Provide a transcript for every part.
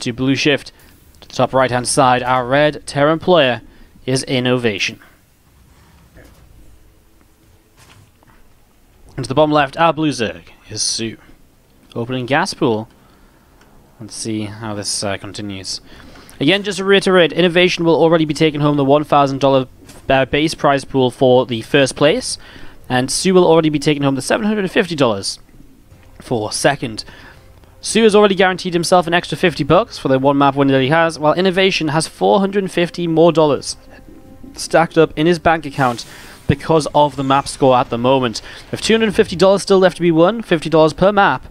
to blue shift. To the top right hand side, our red Terran player is INnoVation. And to the bottom left, our blue Zerg is soO. Opening gas pool. Let's see how this continues. Again, just to reiterate, INnoVation will already be taking home the $1,000 base prize pool for the first place, and soO will already be taking home the $750 for second. soO has already guaranteed himself an extra $50 for the one map win that he has, while INnoVation has $450 more stacked up in his bank account because of the map score at the moment. With $250 still left to be won, $50 per map,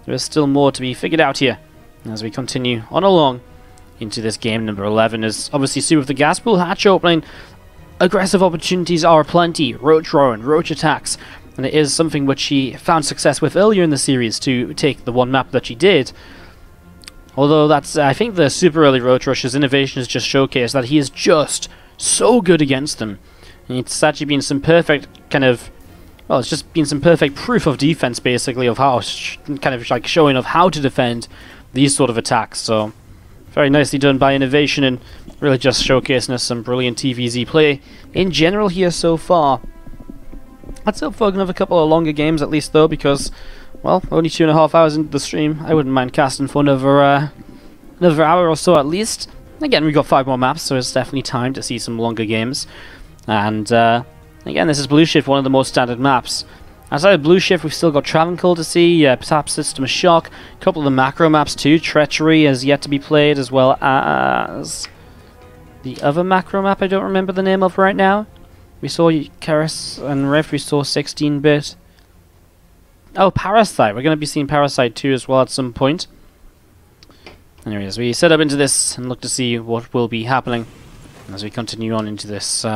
there is still more to be figured out here as we continue on along into this game number 11. As obviously soO with the gas pool hatch opening, aggressive opportunities are aplenty, roach roaring, roach attacks, and it is something which he found success with earlier in the series to take the one map that she did. Although that's, I think the super early roach rushes, INnoVation has just showcased that he is just so good against them. And it's actually been some perfect kind of, well, it's just been some perfect proof of defense basically, of how, kind of like showing of how to defend these sort of attacks. So very nicely done by INnoVation, and really just showcasing us some brilliant TvZ play in general here so far. Let's hope for another couple of longer games at least though, because, well, only 2.5 hours into the stream. I wouldn't mind casting for another hour or so at least. Again, we've got 5 more maps, so it's definitely time to see some longer games. And again, this is Blue Shift, one of the most standard maps. Outside of Blue Shift, we've still got Travancore to see, perhaps System of Shock, a couple of the macro maps too. Treachery has yet to be played, as well as the other macro map I don't remember the name of right now. We saw Karis and Rift, we saw 16-bit. Oh, Parasite. We're going to be seeing Parasite 2 as well at some point. Anyways, we set up into this and look to see what will be happening as we continue on into this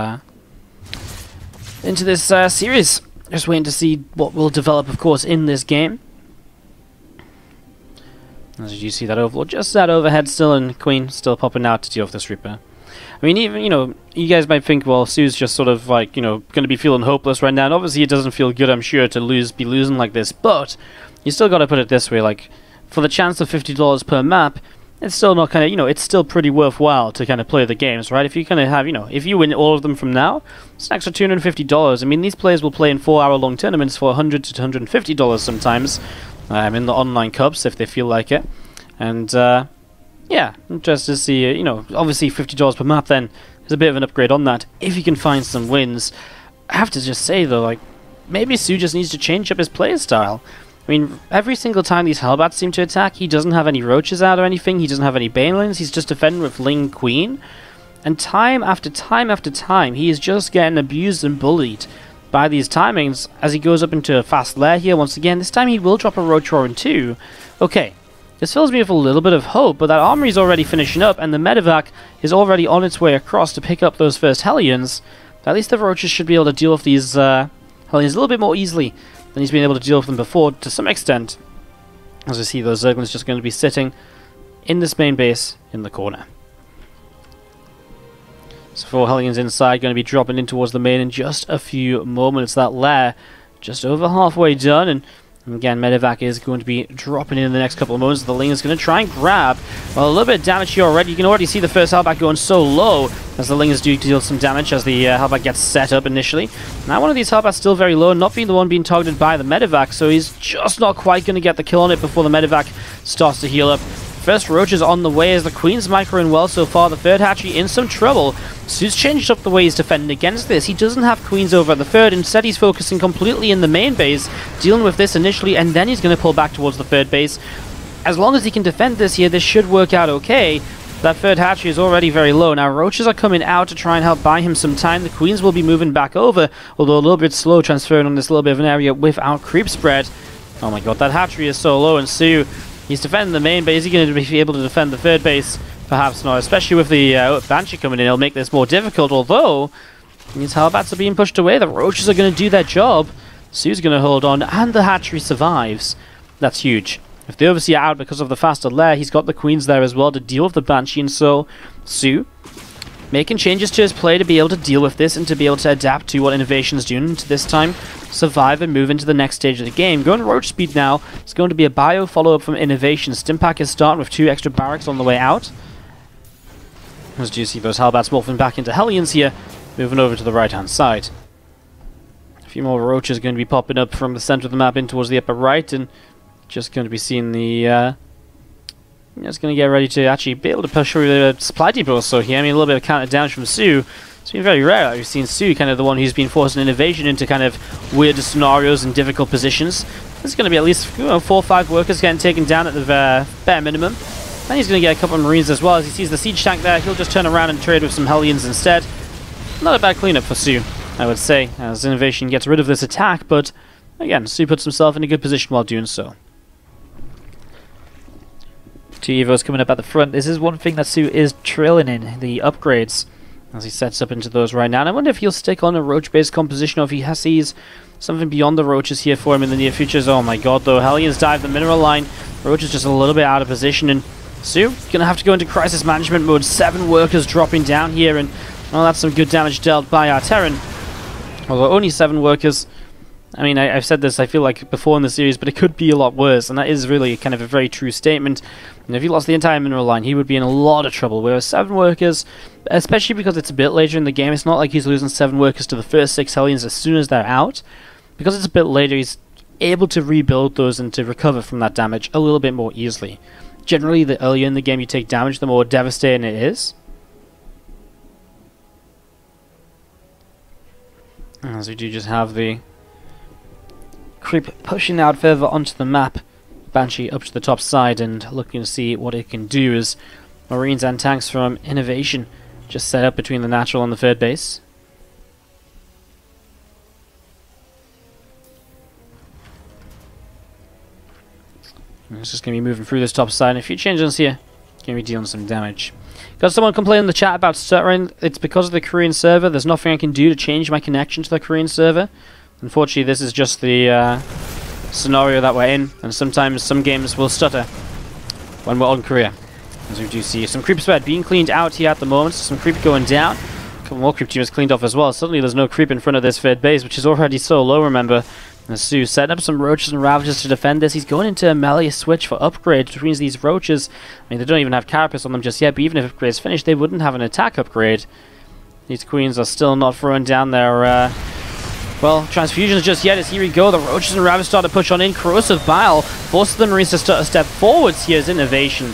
series. Just waiting to see what will develop, of course, in this game. As you see that Overlord, just that overhead still, and Queen still popping out to deal with this Reaper. I mean, even, you know, you guys might think, well, soO's just sort of like, you know, going to be feeling hopeless right now. And obviously it doesn't feel good, I'm sure, to be losing like this. But you still got to put it this way, like, for the chance of $50 per map, it's still not kind of, you know, it's still pretty worthwhile to kind of play the games, right? If you kind of have, you know, if you win all of them from now, it's an extra $250. I mean, these players will play in 4-hour-long tournaments for $100 to $250 sometimes, in the online cups if they feel like it. And, yeah, just to see, you know, obviously $50 per map then is a bit of an upgrade on that, if you can find some wins. I have to just say, though, like, maybe soO just needs to change up his play style. I mean, every single time these Hellbats seem to attack, he doesn't have any roaches out or anything, he doesn't have any Banelings, he's just defending with Ling Queen. And time after time after time, he is just getting abused and bullied by these timings as he goes up into a fast lair here once again. This time he will drop a Roach Roaring too. Okay, this fills me with a little bit of hope, but that armory is already finishing up and the medevac is already on its way across to pick up those first Hellions. At least the Roaches should be able to deal with these Hellions a little bit more easily than he's been able to deal with them before, to some extent. As we see, those Zerglings just going to be sitting in this main base in the corner. So 4 Hellions inside, going to be dropping in towards the main in just a few moments. That lair just over halfway done, and again, medevac is going to be dropping in the next couple of moments. The Ling is going to try and grab. Well, a little bit of damage here already. You can already see the first Hellbat going so low as the Ling is due to deal some damage as the Hellbat gets set up initially. Now one of these Hellbats still very low, not being the one being targeted by the medevac, so he's just not quite going to get the kill on it before the medevac starts to heal up. First Roach is on the way as the Queen's microing well so far. The third hatchery in some trouble. soO's changed up the way he's defending against this. He doesn't have Queens over at the third. Instead, he's focusing completely in the main base, dealing with this initially, and then he's going to pull back towards the third base. As long as he can defend this here, this should work out okay. That third hatchery is already very low. Now, Roaches are coming out to try and help buy him some time. The Queens will be moving back over, although a little bit slow transferring on this little bit of an area without creep spread. Oh my god, that hatchery is so low, and soO, he's defending the main base. Is he going to be able to defend the third base? Perhaps not, especially with the Banshee coming in. It'll make this more difficult, although these Hellbats are being pushed away. The Roaches are going to do their job. soO's going to hold on, and the hatchery survives. That's huge. If the Overseer out because of the faster lair, he's got the Queens there as well to deal with the Banshee, and so soO making changes to his play to be able to deal with this and to be able to adapt to what INnoVation's doing, to this time survive and move into the next stage of the game. Going roach speed now, it's going to be a bio follow-up from INnoVation. Stimpak is starting with 2 extra barracks on the way out. As you see those Hellbats morphing back into Hellions here, moving over to the right-hand side. A few more roaches going to be popping up from the center of the map in towards the upper right, and just going to be seeing the... just going to get ready to actually be able to push through the supply depot also here. I mean, a little bit of counter damage from soO. It's been very rare. We've seen soO kind of the one who's been forcing INnoVation into kind of weirder scenarios and difficult positions. There's going to be at least 4 or 5 workers getting taken down at the bare minimum. And he's going to get a couple of Marines as well. As he sees the siege tank there, he'll just turn around and trade with some Hellions instead. Not a bad cleanup for soO, I would say, as INnoVation gets rid of this attack, but again, soO puts himself in a good position while doing so. 2 Evos coming up at the front. This is one thing that soO is trailing in, the upgrades, as he sets up into those right now. And I wonder if he'll stick on a roach-based composition or if he sees something beyond the roaches here for him in the near future. Oh my god, though. Hellions dive the mineral line. Roach is just a little bit out of position, and soO going to have to go into crisis management mode. 7 workers dropping down here, and well, that's some good damage dealt by our Terran. Although only 7 workers. I mean, I've said this, I feel like, before in the series, but it could be a lot worse, and that is really kind of a very true statement. And if he lost the entire mineral line, he would be in a lot of trouble. Whereas 7 workers, especially because it's a bit later in the game, it's not like he's losing 7 workers to the first 6 Hellions as soon as they're out. Because it's a bit later, he's able to rebuild those and to recover from that damage a little bit more easily. Generally, the earlier in the game you take damage, the more devastating it is. As we do just have the creep pushing out further onto the map. Banshee up to the top side and looking to see what it can do as Marines and tanks from INnoVation just set up between the natural and the third base. And it's just going to be moving through this top side, and a few changes here. Going to be dealing some damage. Got someone complaining in the chat about stuttering. It's because of the Korean server. There's nothing I can do to change my connection to the Korean server. Unfortunately, this is just the scenario that we're in, and sometimes some games will stutter when we're on Korea. As we do see some creep spread being cleaned out here at the moment, some creep going down. A couple more creep teams cleaned off as well. Suddenly there's no creep in front of this third base, which is already so low, remember. And soO setting up some roaches and ravagers to defend this. He's going into a melee switch for upgrades between these roaches. I mean, they don't even have carapace on them just yet, but even if upgrades finish, they wouldn't have an attack upgrade. These queens are still not throwing down their well, transfusions just yet, as here we go. The roaches and ravagers start to push on in. Corrosive Bile forces the Marines to start a step forwards here as INnoVation.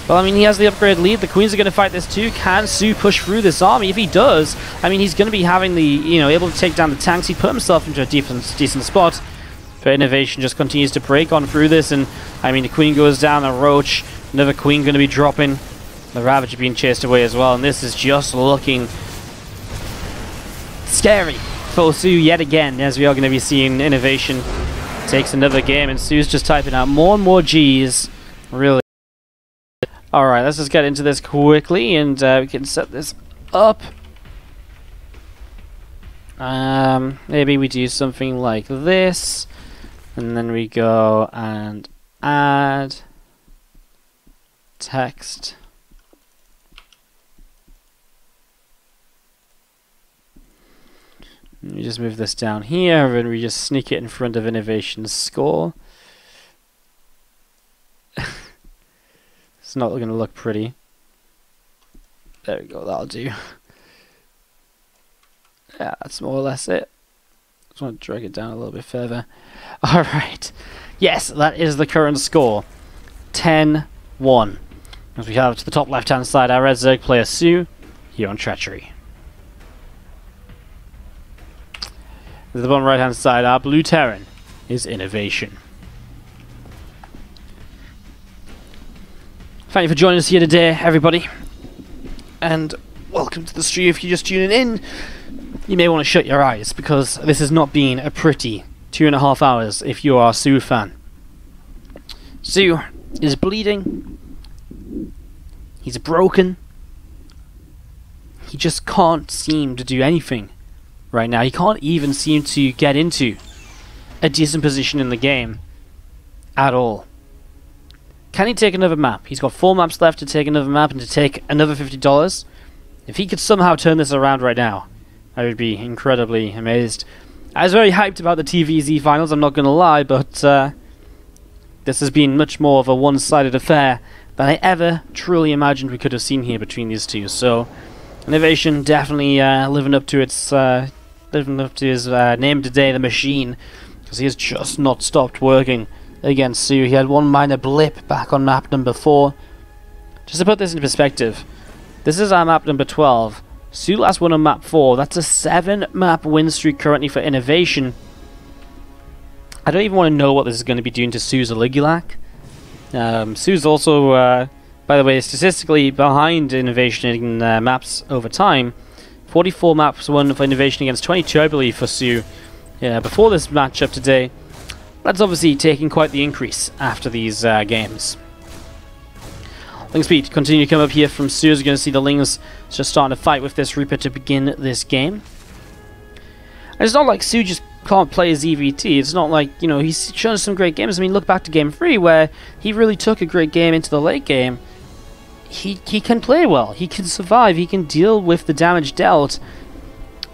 Well, I mean, he has the upgrade lead. The Queens are going to fight this too. Can soO push through this army? If he does, I mean, he's going to be having the, able to take down the tanks. He put himself into a decent spot. But INnoVation just continues to break on through this, and I mean, the Queen goes down, a roach, another Queen going to be dropping. The Ravager being chased away as well, and this is just looking scary for soO yet again, as we are going to be seeing INnoVation takes another game, and soO's just typing out more and more G's. Really. Alright, let's just get into this quickly, and we can set this up. Maybe we do something like this, and then we go and add text. We just move this down here, and we just sneak it in front of INnoVation's score. It's not going to look pretty. There we go, that'll do. Yeah, that's more or less it. Just want to drag it down a little bit further. Alright. Yes, that is the current score. 10-1. As we have to the top left-hand side, our Red Zerg player soO here on Treachery. To the bottom right-hand side, our blue Terran is INnoVation. Thank you for joining us here today, everybody. And welcome to the stream. If you're just tuning in, you may want to shut your eyes, because this has not been a pretty 2.5 hours if you are a soO fan. soO is bleeding. He's broken. He just can't seem to do anything right now. He can't even seem to get into a decent position in the game at all. Can he take another map? He's got 4 maps left to take another map and to take another $50. If he could somehow turn this around right now, I would be incredibly amazed. I was very hyped about the TvZ finals, I'm not going to lie, but this has been much more of a one-sided affair than I ever truly imagined we could have seen here between these two. So, INnoVation definitely living up to his name today, the Machine, because he has just not stopped working against soO. He had one minor blip back on map number 4. Just to put this into perspective, this is our map number 12. soO last won on map 4. That's a 7-map win streak currently for INnoVation. I don't even want to know what this is going to be doing to soO's Aligulac. soO's also, by the way, statistically behind INnoVation in maps over time. 44 maps won for INnoVation against 22, I believe, for soO. Yeah, before this matchup today. That's obviously taking quite the increase after these games. Ling speed continue to come up here from soO. You're going to see the Lings just starting to fight with this Reaper to begin this game. And it's not like soO just can't play his EVT. It's not like, you know, he's shown us some great games. I mean, look back to game 3 where he really took a great game into the late game. He can play well. He can survive. He can deal with the damage dealt.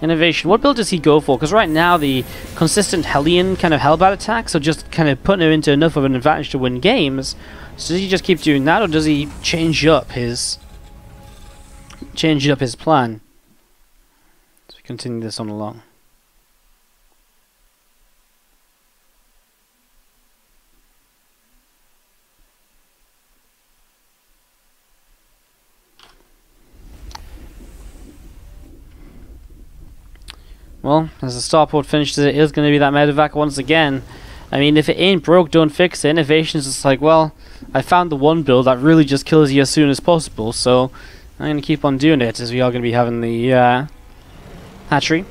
INnoVation, what build does he go for? Because right now the consistent Hellion kind of Hellbat attacks are just kind of putting him into enough of an advantage to win games. So does he just keep doing that, or does he change up his plan? So we continue this on along. Well, as the starport finishes, it is going to be that medevac once again. I mean, if it ain't broke, don't fix it. INnoVation is just like, well, I found the one build that really just kills you as soon as possible, so I'm going to keep on doing it, as we are going to be having the hatchery.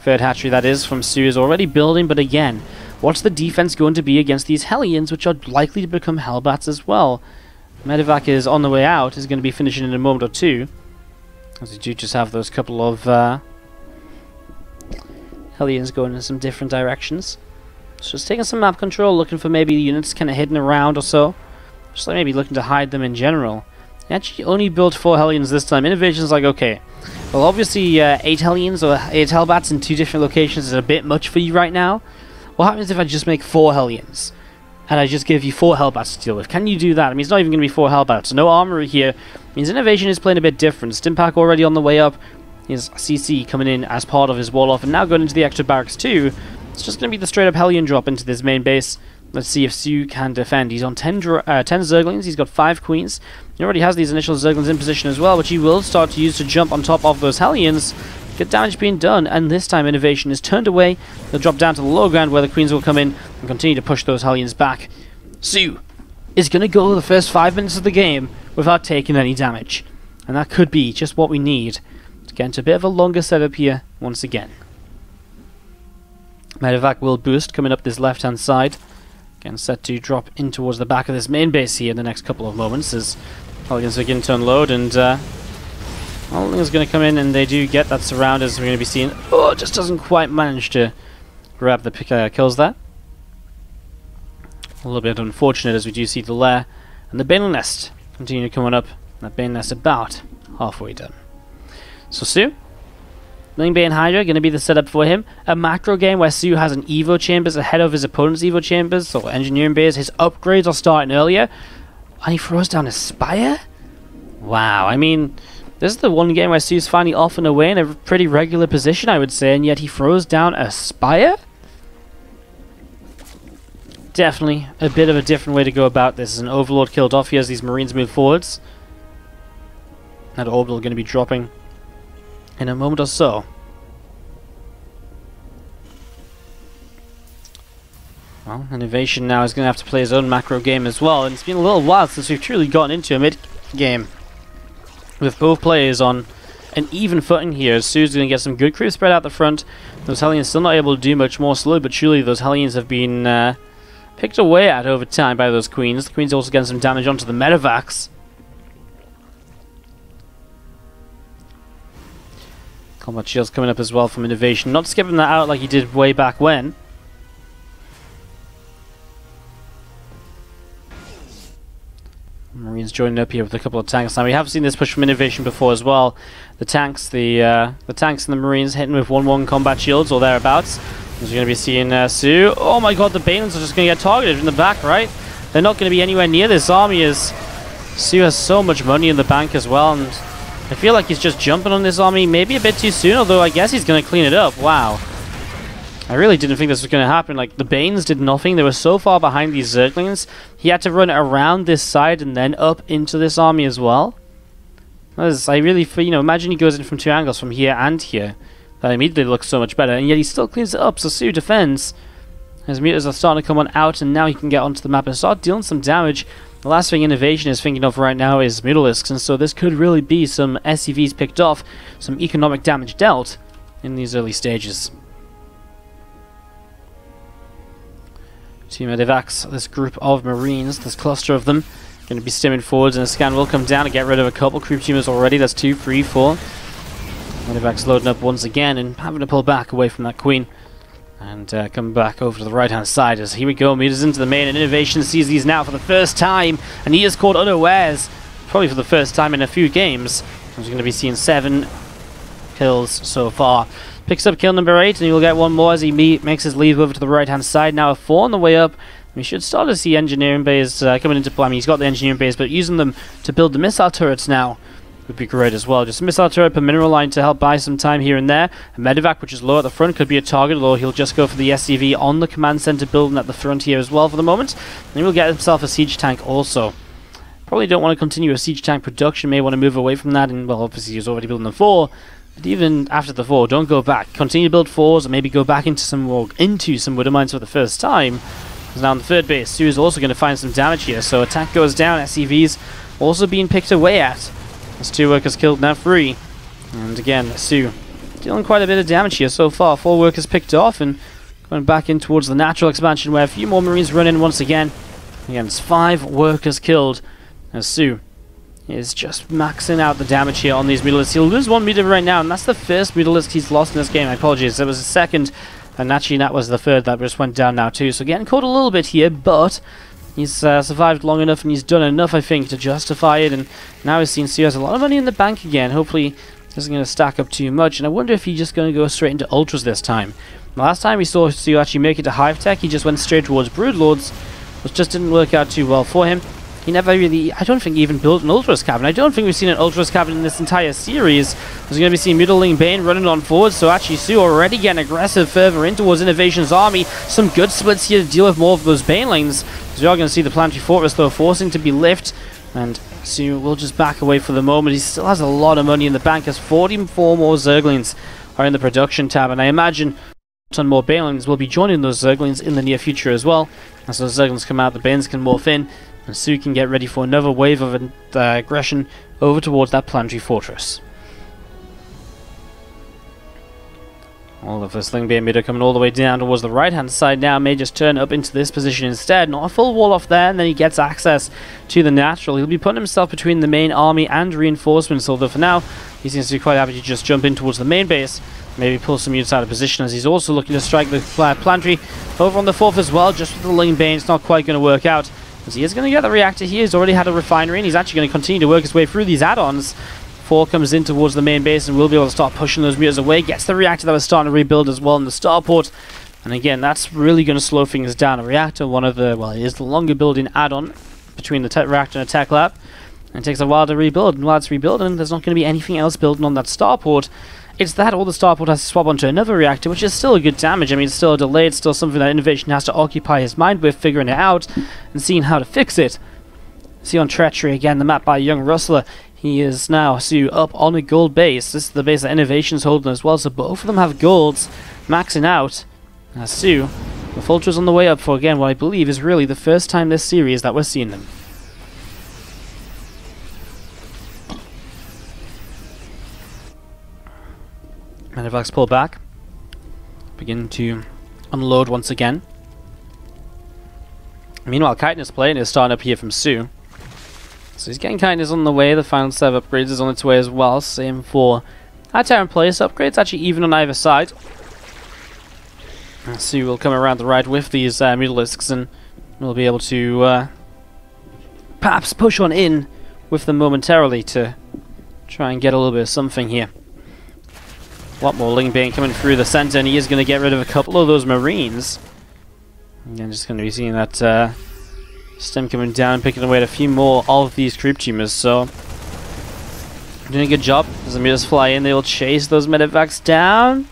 Third hatchery, that is, from soO is already building, but again, what's the defense going to be against these Hellions, which are likely to become Hellbats as well? Medevac is on the way out, is going to be finishing in a moment or two, as we do just have those couple of Hellions going in some different directions. So just taking some map control, looking for maybe units kind of hidden around or so. Just like maybe looking to hide them in general. He actually only built 4 Hellions this time. INnoVation's like, okay, well obviously 8 Hellions or 8 Hellbats in 2 different locations is a bit much for you right now. What happens if I just make 4 Hellions? And I just give you 4 Hellbats to deal with? Can you do that? I mean, it's not even going to be 4 Hellbats. No armory here. Means INnoVation is playing a bit different. Stimpak already on the way up. His CC coming in as part of his wall-off, and now going into the extra barracks too. It's just going to be the straight-up Hellion drop into this main base. Let's see if soO can defend. He's on 10 Zerglings, he's got 5 Queens. He already has these initial Zerglings in position as well, which he will start to use to jump on top of those Hellions. Get damage being done, and this time INnoVation is turned away. They'll drop down to the low ground where the Queens will come in and continue to push those Hellions back. soO is going to go the first 5 minutes of the game without taking any damage. And that could be just what we need. Get into a bit of a longer setup here once again. Medevac will boost coming up this left hand side. Again, set to drop in towards the back of this main base here in the next couple of moments as Hellions begin to unload, and Hellions is going to come in, and they do get that surround as we're going to be seeing. Oh, it just doesn't quite manage to grab the kills there. A little bit unfortunate as we do see the lair and the Bane Nest continue coming up. That Bane Nest about halfway done. So soO, Lingbane Hydra going to be the setup for him. A macro game where soO has an Evo Chambers ahead of his opponent's Evo Chambers, so Engineering Bays. His upgrades are starting earlier. And he throws down a Spire? Wow, I mean, this is the one game where soO's finally off and away in a pretty regular position, I would say, and yet he throws down a Spire? Definitely a bit of a different way to go about this. As an Overlord killed off here as these Marines move forwards. That Orbital going to be dropping in a moment or so. Well, INnoVation now is going to have to play his own macro game as well, and it's been a little while since we've truly gotten into a mid-game with both players on an even footing here. soO's going to get some good creep spread out the front. Those Hellions still not able to do much more. Slowly but surely those Hellions have been picked away at over time by those Queens. The Queens also getting some damage onto the Medevacs. Combat shields coming up as well from INnoVation. Not skipping that out like he did way back when. Marines joining up here with a couple of tanks. Now we have seen this push from INnoVation before as well. The tanks and the Marines hitting with 1-1 combat shields or thereabouts. As you're going to be seeing soO. Oh my god, the Banelings are just going to get targeted in the back, right? They're not going to be anywhere near this army as soO has so much money in the bank as well, and I feel like he's just jumping on this army maybe a bit too soon, although I guess he's going to clean it up. Wow. I really didn't think this was going to happen. Like, the Banes did nothing. They were so far behind these Zerglings. He had to run around this side and then up into this army as well. I really, imagine he goes in from two angles, from here and here. That immediately looks so much better, and yet he still cleans it up, so soO defends. His meters are starting to come on out, and now he can get onto the map and start dealing some damage. The last thing INnoVation is thinking of right now is Mutalisks, and so this could really be some SCVs picked off, some economic damage dealt in these early stages. Team Medivacs, this group of Marines, this cluster of them, going to be stimming forwards, and a scan will come down to get rid of a couple creep tumors already. That's 2, 3, 4. Medivacs loading up once again and having to pull back away from that queen. And coming back over to the right hand side as here we go, meters into the main, and INnoVation sees these now for the first time, and he is caught unawares, probably for the first time in a few games. We're going to be seeing 7 kills so far. Picks up kill number 8, and he will get one more as he makes his leave over to the right hand side. Now a 4 on the way up. We should start to see engineering bays coming into play. I mean, he's got the engineering bays, but using them to build the missile turrets now would be great as well. Just a missile turret per mineral line to help buy some time here and there. A Medivac, which is low at the front, could be a target, although he'll just go for the SCV on the command center building at the front here as well for the moment. And he will get himself a siege tank also. Probably don't want to continue a siege tank production, may want to move away from that, and well, obviously he's already building the 4. But even after the 4, don't go back. Continue to build 4s, and maybe go back into some Widow Mines for the first time. Because now on the third base, soO is also going to find some damage here. So attack goes down, SCVs also being picked away at. There's 2 workers killed, now 3. And again, soO dealing quite a bit of damage here so far. 4 workers picked off and going back in towards the natural expansion where a few more Marines run in once again. Again, it's 5 workers killed as soO is just maxing out the damage here on these Mutalisks. He'll lose 1 meter right now, and that's the first Mutalisk he's lost in this game. I apologize, there was a second, and actually that was the third that just went down now too. So getting caught a little bit here, but he's survived long enough, and he's done enough, I think, to justify it. And now he's seen soO has a lot of money in the bank again. Hopefully this isn't going to stack up too much, and I wonder if he's just going to go straight into Ultras this time. The last time we saw soO actually make it to Hive Tech, he just went straight towards Broodlords, which just didn't work out too well for him. He never really, I don't think he even built an Ultras cabin. I don't think we've seen an Ultras cabin in this entire series. We're going to be seeing Mutiling Bane running on forward, so actually soO already getting aggressive further in towards INnoVation's army. Some good splits here to deal with more of those Banelings. So we are going to see the Planetary Fortress though forcing to be lifted, and soO will just back away for the moment. He still has a lot of money in the bank as 44 more Zerglings are in the production tab, and I imagine a ton more Banelings will be joining those Zerglings in the near future as well. As those Zerglings come out, the Banes can morph in, and soO can get ready for another wave of aggression over towards that Planetary Fortress. All of the Sling Bay emitter coming all the way down towards the right hand side now. May just turn up into this position instead. Not a full wall off there, and then he gets access to the natural. He'll be putting himself between the main army and reinforcements, although for now he seems to be quite happy to just jump in towards the main base. Maybe pull some units out of position, as he's also looking to strike the Planetary over on the 4th as well. Just with the Ling Bane, it's not quite going to work out, as he is going to get the reactor here. He's already had a refinery, and he's actually going to continue to work his way through these add-ons. 4 comes in towards the main base and will be able to start pushing those meters away. Gets the reactor that was starting to rebuild as well in the starport. And again, that's really going to slow things down. A reactor, one of the, well, it is the longer building add-on between the reactor and a tech lab. And it takes a while to rebuild. And while it's rebuilding, there's not going to be anything else building on that starport. It's that or the starport has to swap onto another reactor, which is still a good damage. I mean, it's still a delay. It's still something that INnoVation has to occupy his mind with, figuring it out and seeing how to fix it. See on Treachery again, the map by Young Rustler. He is now soO up on a gold base. This is the base that INnoVation's holding as well, so both of them have golds maxing out. As soO, the Vulture's on the way up for, again, what I believe is really the first time this series that we're seeing them. Medivacs pull back. Begin to unload once again. Meanwhile, Chitin playing is starting up here from soO. So he's getting Kindness on the way. The final set of upgrades is on its way as well. Same for our Terran Place upgrades, actually even on either side. soO will come around the right with these Mutalisks, and we'll be able to perhaps push on in with them momentarily to try and get a little bit of something here. A lot more Ling Bane coming through the center, and he is going to get rid of a couple of those Marines. And just going to be seeing that stem coming down, picking away at a few more of these creep tumors. So, doing a good job. As the meters fly in, they will chase those medevacs down.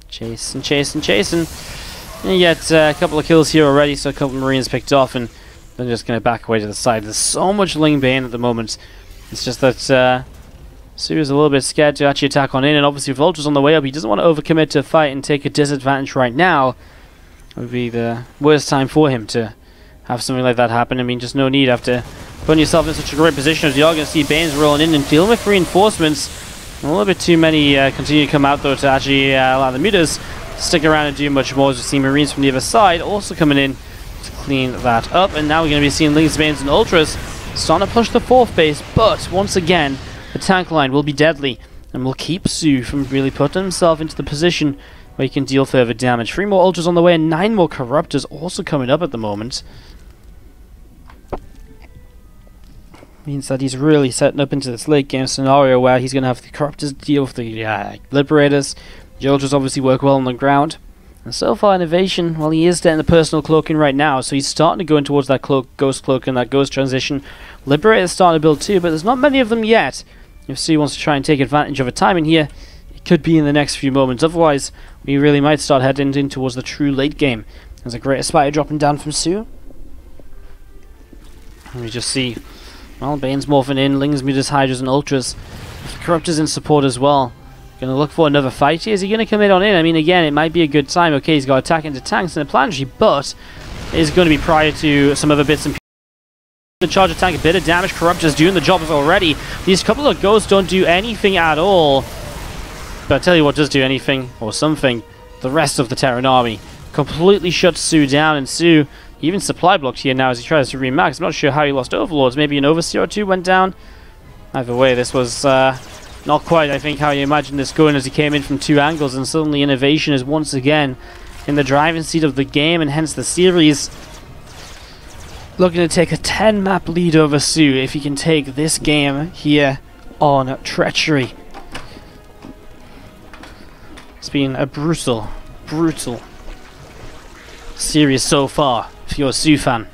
Chasing, chasing, chasing. And you get a couple of kills here already, so a couple of Marines picked off, and then just going to back away to the side. There's so much Ling Bane at the moment. It's just that soO is a little bit scared to actually attack on in, and obviously with Ultra's on the way up, he doesn't want to overcommit to a fight and take a disadvantage right now. It would be the worst time for him to have something like that happen. I mean, just no need after putting yourself in such a great position, as you are going to see Banes rolling in and dealing with reinforcements. A little bit too many continue to come out, though, to actually allow the mutas to stick around and do much more. As we see Marines from the other side also coming in to clean that up. And now we're going to be seeing Lings, Banes, and Ultras starting to push the 4th base. But once again, the tank line will be deadly and will keep soO from really putting himself into the position where he can deal further damage. 3 more Ultras on the way and 9 more Corruptors also coming up at the moment. Means that he's really setting up into this late game scenario where he's going to have the Corruptors deal with the Liberators. The Ultras obviously work well on the ground. And so far, INnoVation, well, he is getting the personal cloaking right now, so he's starting to go in towards that ghost cloak and that ghost transition. Liberator's starting to build too, but there's not many of them yet. If soO wants to try and take advantage of a timing here, it could be in the next few moments. Otherwise, we really might start heading in towards the true late game. There's a great spider dropping down from soO. And we just see, well, Bane's morphing in, Lings, Mutas, Hydras, and Ultras. The Corruptors in support as well. Going to look for another fight here. Is he going to commit on in? I mean, again, it might be a good time. Okay, he's got attack into tanks and a planetary, but it is going to be prior to some other bits and pieces. The charger tank, a bit of damage. Corruptors doing the job already. These couple of ghosts don't do anything at all. But I'll tell you what does do anything, or something. The rest of the Terran army completely shuts soO down, and soO even supply blocked here now as he tries to remax. I'm not sure how he lost Overlords. Maybe an Overseer or two went down. Either way, this was not quite, I think, how you imagined this going, as he came in from 2 angles, and suddenly INnoVation is once again in the driving seat of the game, and hence the series. Looking to take a 10-map lead over soO if he can take this game here on Treachery. It's been a brutal series so far if you're a soO fan.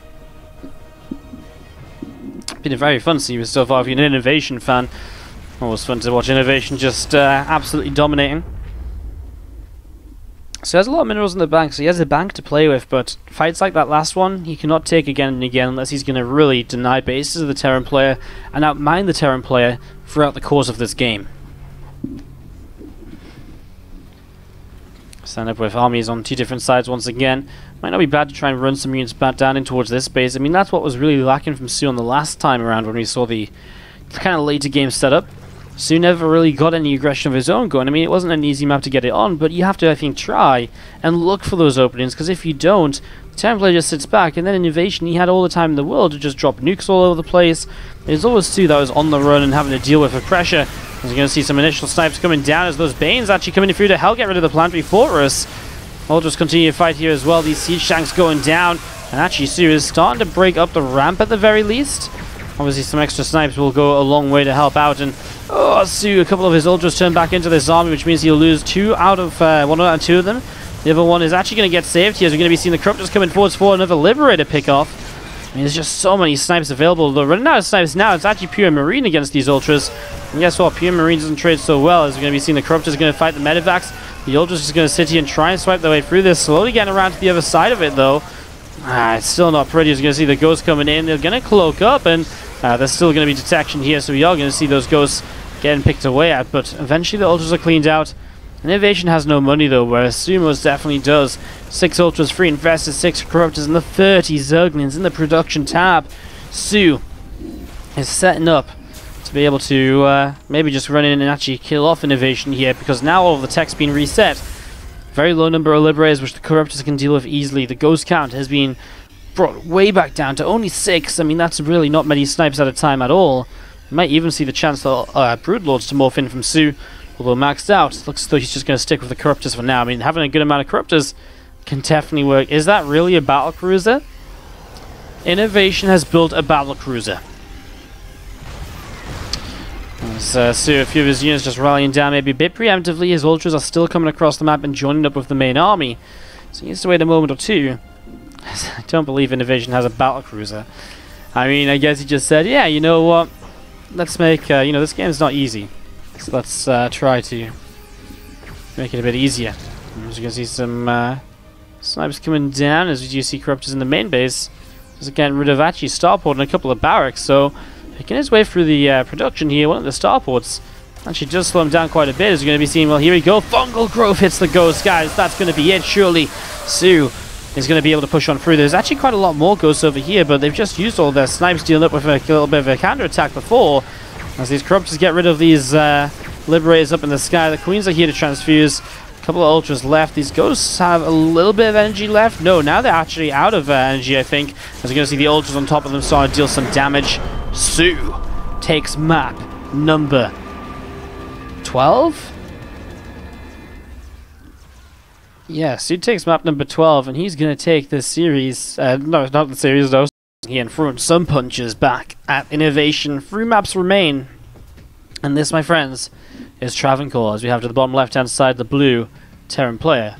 Been a very fun series so far if you're an INnoVation fan. Always fun to watch INnoVation just absolutely dominating. So he has a lot of minerals in the bank, so he has a bank to play with, but fights like that last one, he cannot take again and again unless he's going to really deny bases of the Terran player and outmine the Terran player throughout the course of this game. Stand up with armies on 2 different sides once again. Might not be bad to try and run some units back down in towards this base. I mean, that's what was really lacking from soO on the last time around when we saw the kind of later game setup. soO never really got any aggression of his own going. I mean, it wasn't an easy map to get it on, but you have to, I think, try and look for those openings, because if you don't, the Terran player just sits back, and then INnoVation, he had all the time in the world to just drop nukes all over the place. There's always soO that was on the run and having to deal with the pressure. As you're going to see some initial snipes coming down as those Banes actually coming through to help get rid of the planetary fortress. Ultras continue to fight here as well. These siege tanks going down, and actually soO is starting to break up the ramp at the very least. Obviously some extra snipes will go a long way to help out, and soO, a couple of his Ultras turn back into this army, which means he'll lose 2 out of 1 out of 2 of them. The other one is actually going to get saved here, as we're going to be seeing the Corruptors coming forwards for another Liberator pick-off. I mean, there's just so many snipes available. They're running out of snipes now. It's actually pure Marine against these Ultras. And guess what? Pure Marine doesn't trade so well, as we're going to be seeing the Corruptors going to fight the Medivacs. The Ultras is going to sit here and try and swipe their way through this. Slowly getting around to the other side of it, though. It's still not pretty. As you're going to see the Ghosts coming in. They're going to cloak up, and there's still going to be detection here. So we are going to see those Ghosts getting picked away at. But eventually the Ultras are cleaned out. INnoVation has no money, though, whereas soO most definitely does. 6 Ultras, 3 Infestors, 6 Corruptors, and the 30 Zerglings in the production tab. soO is setting up to be able to maybe just run in and actually kill off INnoVation here, because now all of the tech's been reset. Very low number of Liberators, which the Corruptors can deal with easily. The Ghost count has been brought way back down to only 6. I mean, that's really not many snipes at a time at all. You might even see the chance for Broodlords to morph in from soO. Although maxed out, looks as though he's just going to stick with the Corruptors for now. I mean, having a good amount of Corruptors can definitely work. Is that really a battlecruiser? INnoVation has built a battlecruiser. As soO, a few of his units just rallying down maybe a bit preemptively. His ultras are still coming across the map and joining up with the main army. So he needs to wait a moment or two. I don't believe INnoVation has a battlecruiser. I mean, I guess he just said, yeah, you know what? Let's make, you know, this game's not easy. So let's try to make it a bit easier. As you can see some snipers coming down as we do see Corruptors in the main base. Just getting rid of actually starport and a couple of barracks. So making his way through the production here. One of the starports actually does slow him down quite a bit. As you're going to be seeing, well, here we go. Fungal Growth hits the ghost, guys. That's going to be it. Surely soO is going to be able to push on through. There's actually quite a lot more ghosts over here, but they've just used all their snipes dealing up with a little bit of a counter-attack before. As these Corruptors get rid of these Liberators up in the sky. The Queens are here to transfuse. A couple of ultras left. These ghosts have a little bit of energy left. No, now they're actually out of energy, I think. As you're going to see the ultras on top of them starting to deal some damage. soO takes map number 12? Yeah, soO takes map number 12, and he's going to take this series, no, not the series though, he and throwing some punches back at INnoVation. 3 maps remain, and this, my friends, is Travancore, as we have to the bottom left-hand side the blue Terran player.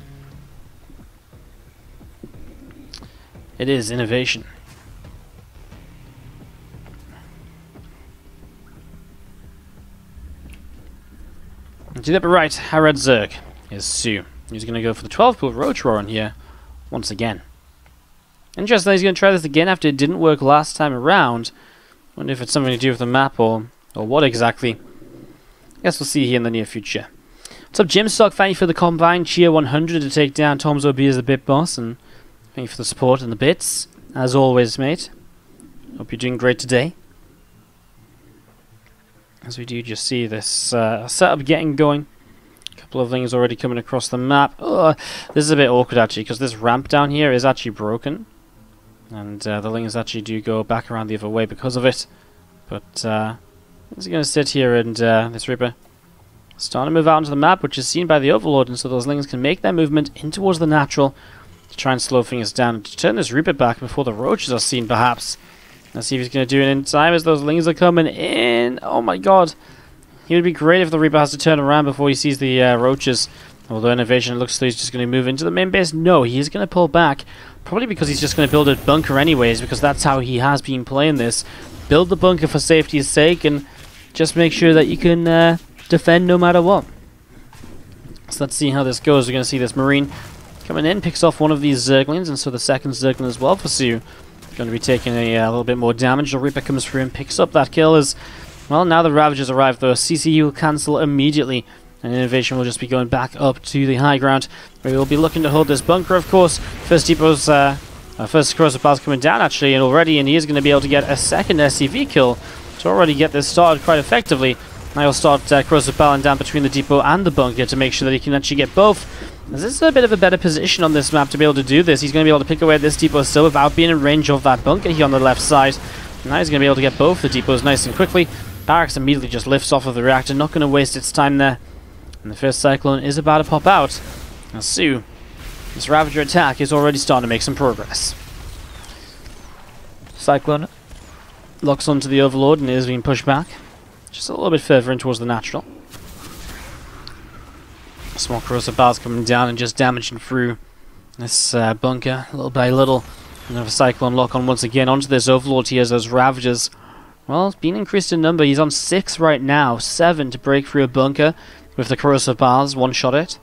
It is INnoVation. To the upper right, Harad Zerg is soO. He's going to go for the 12 pool Roach Roar in here once again. Interesting, he's going to try this again after it didn't work last time around. Wonder if it's something to do with the map or what exactly. Guess we'll see here in the near future. What's up, Jim Stock? Thank you for the combined cheer 100 to take down Tom's OB as the bit boss, and thank you for the support and the bits, as always, mate. Hope you're doing great today. As we do just see this setup getting going. A couple of things already coming across the map. This is a bit awkward actually, because this ramp down here is actually broken. And the lings actually do go back around the other way because of it. But he's going to sit here and this Reaper starting to move out onto the map, which is seen by the Overlord, and so those lings can make their movement in towards the natural to try and slow things down and to turn this Reaper back before the Roaches are seen perhaps. Let's see if he's going to do it in time as those lings are coming in. Oh my god. It would be great if the Reaper has to turn around before he sees the Roaches. Although INnoVation looks like he's just going to move into the main base. No, he is going to pull back. Probably because he's just going to build a bunker anyways, because that's how he has been playing this. Build the bunker for safety's sake and just make sure that you can defend no matter what. So let's see how this goes. We're going to see this Marine coming in, picks off one of these Zerglings, and so the second Zergling as well for soO. Going to be taking a little bit more damage. The Reaper comes through and picks up that kill as, well, now the Ravagers arrive though. CCU will cancel immediately, and INnoVation will just be going back up to the high ground. We will be looking to hold this bunker, of course. First depot's, first corrosive bar's coming down actually, and already, and he is going to be able to get a second SCV kill to already get this started quite effectively. Now he'll start corrosive battling down between the depot and the bunker to make sure that he can actually get both. This is a bit of a better position on this map to be able to do this. He's going to be able to pick away at this depot still without being in range of that bunker here on the left side. Now he's going to be able to get both the depots nice and quickly. Barracks immediately just lifts off of the reactor, not going to waste its time there. And the first Cyclone is about to pop out. Now soO, this Ravager attack is already starting to make some progress. Cyclone locks onto the Overlord and is being pushed back. Just a little bit further in towards the natural. Small corrosive bars coming down and just damaging through this bunker little by little. Another Cyclone lock on once again onto this Overlord here as those Ravagers, well, it's been increased in number. He's on 6 right now. 7 to break through a bunker with the corrosive bars. One-shot it.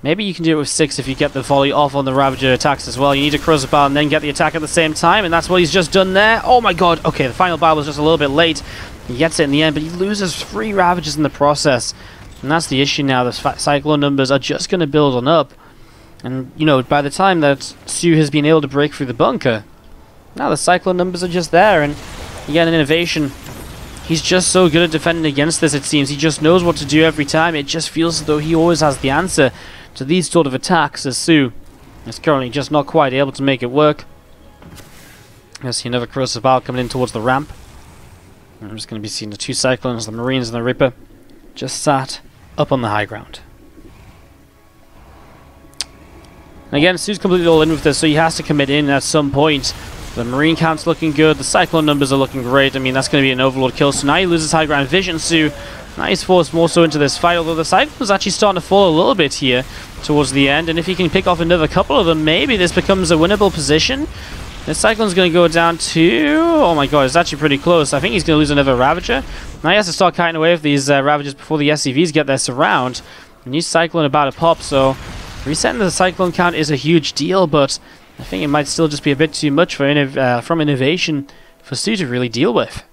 Maybe you can do it with 6 if you get the volley off on the Ravager attacks as well. You need a corrosive bar and then get the attack at the same time, and that's what he's just done there. Oh my god. Okay, the final bar was just a little bit late. He gets it in the end, but he loses 3 Ravagers in the process. And that's the issue now. The Cyclone numbers are just going to build on up. And, you know, by the time that soO has been able to break through the bunker, now the Cyclone numbers are just there. And again, INnoVation, he's just so good at defending against this, it seems. He just knows what to do every time. It just feels as though he always has the answer to these sort of attacks, as soO is currently just not quite able to make it work. I see another corrosive bar coming in towards the ramp. I'm just going to be seeing the 2 Cyclones, the Marines and the Reaper, just sat up on the high ground. And again, soO's completely all in with this, so he has to commit in at some point. The Marine count's looking good. The Cyclone numbers are looking great. I mean, that's going to be an Overlord kill. So now he loses high ground vision. soO, now he's forced more so into this fight. Although the Cyclone's actually starting to fall a little bit here towards the end. And if he can pick off another couple of them, maybe this becomes a winnable position. This Cyclone's going to go down to... Oh my god, it's actually pretty close. I think he's going to lose another Ravager. Now he has to start kiting away with these Ravagers before the SCVs get their surround. A new Cyclone about to pop, so resetting the Cyclone count is a huge deal, but I think it might still just be a bit too much for from INnoVation for soO to really deal with.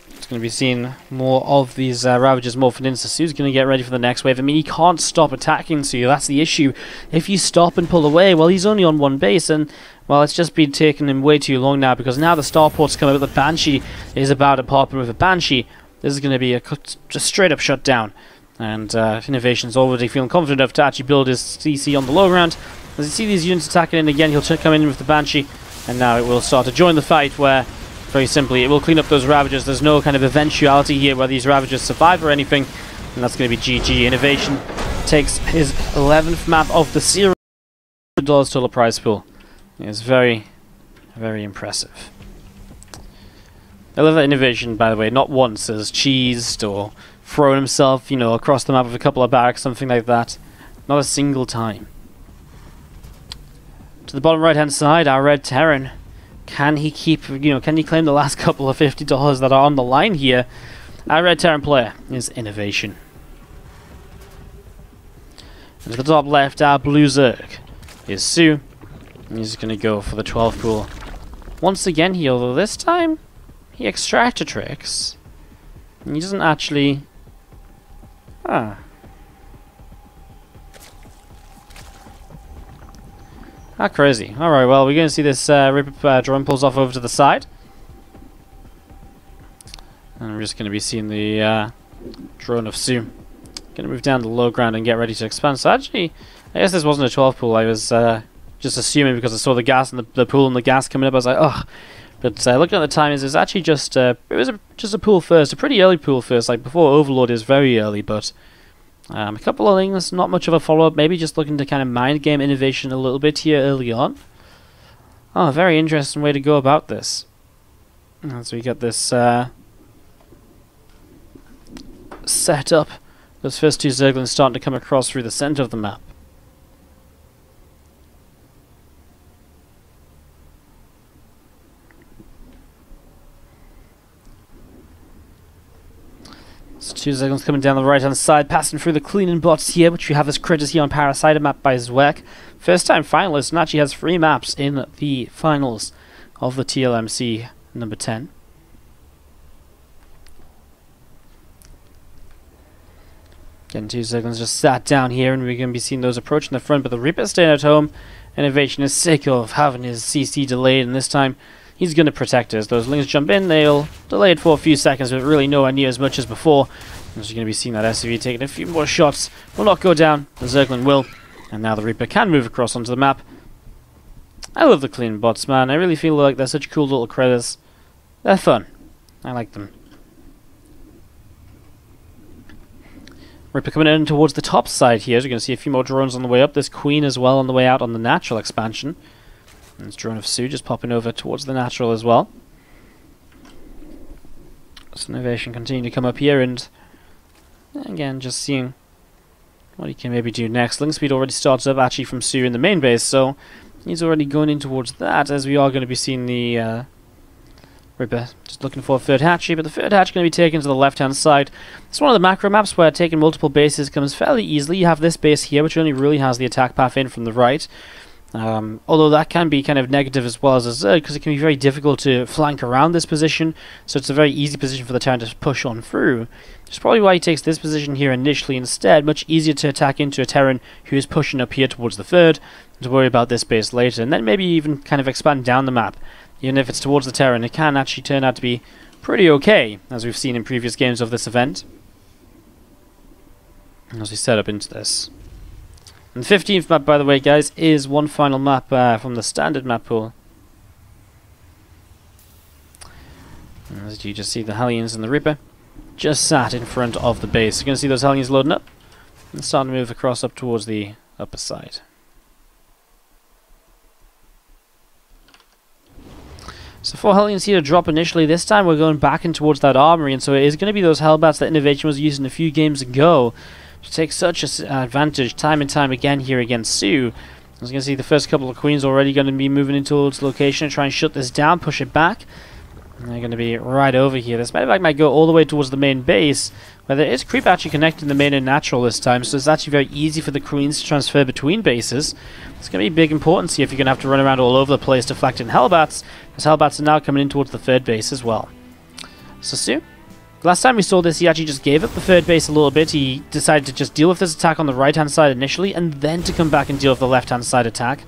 It's going to be seeing more of these Ravagers morphing in, so soO's going to get ready for the next wave. I mean, he can't stop attacking soO, that's the issue. If you stop and pull away, well, he's only on one base, and, well, it's just been taking him way too long now, because now the starport's coming, but the Banshee is about to pop, and with a Banshee, this is going to be a just straight-up shutdown. And INnoVation's already feeling confident enough to actually build his CC on the low ground. As you see these units attacking in again, he'll come in with the Banshee, and now it will start to join the fight where, very simply, it will clean up those Ravagers. There's no kind of eventuality here where these Ravagers survive or anything, and that's going to be GG. INnoVation takes his 11th map of the series. $100 total prize pool. It's very, very impressive. I love that INnoVation, by the way, not once has cheesed or thrown himself, you know, across the map with a couple of barracks, something like that. Not a single time. To the bottom right-hand side, our Red Terran. Can he keep, you know, can he claim the last couple of $50 that are on the line here? Our Red Terran player is INnoVation. And to the top left, our Blue Zerg is soO. And he's going to go for the 12 pool. Once again here, although this time he extractor tricks. And he doesn't actually... Ah. How crazy. Alright, well, we're going to see this drone pulls off over to the side. And we're just going to be seeing the drone of soO. Going to move down to the low ground and get ready to expand. So actually, I guess this wasn't a 12 pool. I was just assuming because I saw the gas and the pool and the gas coming up. I was like, ugh. But looking at the timings, it was actually just just a pool first, a pretty early pool first. Like before Overlord is very early, but a couple of things, not much of a follow-up. Maybe just looking to kind of mind game INnoVation a little bit here early on. Oh, very interesting way to go about this. So we got this set up. Those first two Zerglings starting to come across through the center of the map. So two Zerglings coming down the right hand side, passing through the cleaning bots here, which we have as critters here on Parasite, map by Zweck. First time finalist, and actually has 3 maps in the finals of the TLMC number 10. Again, two Zerglings just sat down here, and we're going to be seeing those approaching the front, but the Reaper staying at home. INnoVation is sick of having his CC delayed, and this time he's going to protect us. Those Lings jump in, they'll delay it for a few seconds, but really nowhere near as much as before. As you're going to be seeing that SCV taking a few more shots. Will not go down, the Zergling will. And now the Reaper can move across onto the map. I love the clean bots, man. I really feel like they're such cool little critters. They're fun. I like them. Reaper coming in towards the top side here. So you're going to see a few more drones on the way up. There's Queen as well on the way out on the natural expansion. And this drone of soO just popping over towards the natural as well. So INnoVation continue to come up here, and again, just seeing what he can maybe do next. Link speed already starts up actually from soO in the main base, so he's already going in towards that, as we are going to be seeing the Reaper just looking for a third hatchery, but the third hatch going to be taken to the left-hand side. It's one of the macro maps where taking multiple bases comes fairly easily. You have this base here, which only really has the attack path in from the right. Although that can be kind of negative as well as a Zerg, because it can be very difficult to flank around this position, so it's a very easy position for the Terran to push on through. Which is probably why he takes this position here initially instead. Much easier to attack into a Terran who is pushing up here towards the third, and to worry about this base later, and then maybe even kind of expand down the map. Even if it's towards the Terran, it can actually turn out to be pretty okay, as we've seen in previous games of this event. As we set up into this. And the 15th map, by the way, guys, is one final map from the standard map pool. And as you just see, the Hellions and the Reaper just sat in front of the base. You're going to see those Hellions loading up and starting to move across up towards the upper side. So 4 Hellions here to drop initially. This time we're going back in towards that armory, and so it is going to be those Hellbats that INnoVation was using a few games ago to take such an advantage time and time again here against soO. As you can see, the first couple of Queens already going to be moving into its location and try and shut this down, push it back. And they're going to be right over here. This medevac might go all the way towards the main base, where there is creep actually connecting the main and natural this time, so it's actually very easy for the Queens to transfer between bases. It's going to be big importance here if you're going to have to run around all over the place deflecting Hellbats, because Hellbats are now coming in towards the third base as well. So soO, last time we saw this, he actually just gave up the third base a little bit. He decided to just deal with this attack on the right-hand side initially, and then to come back and deal with the left-hand side attack.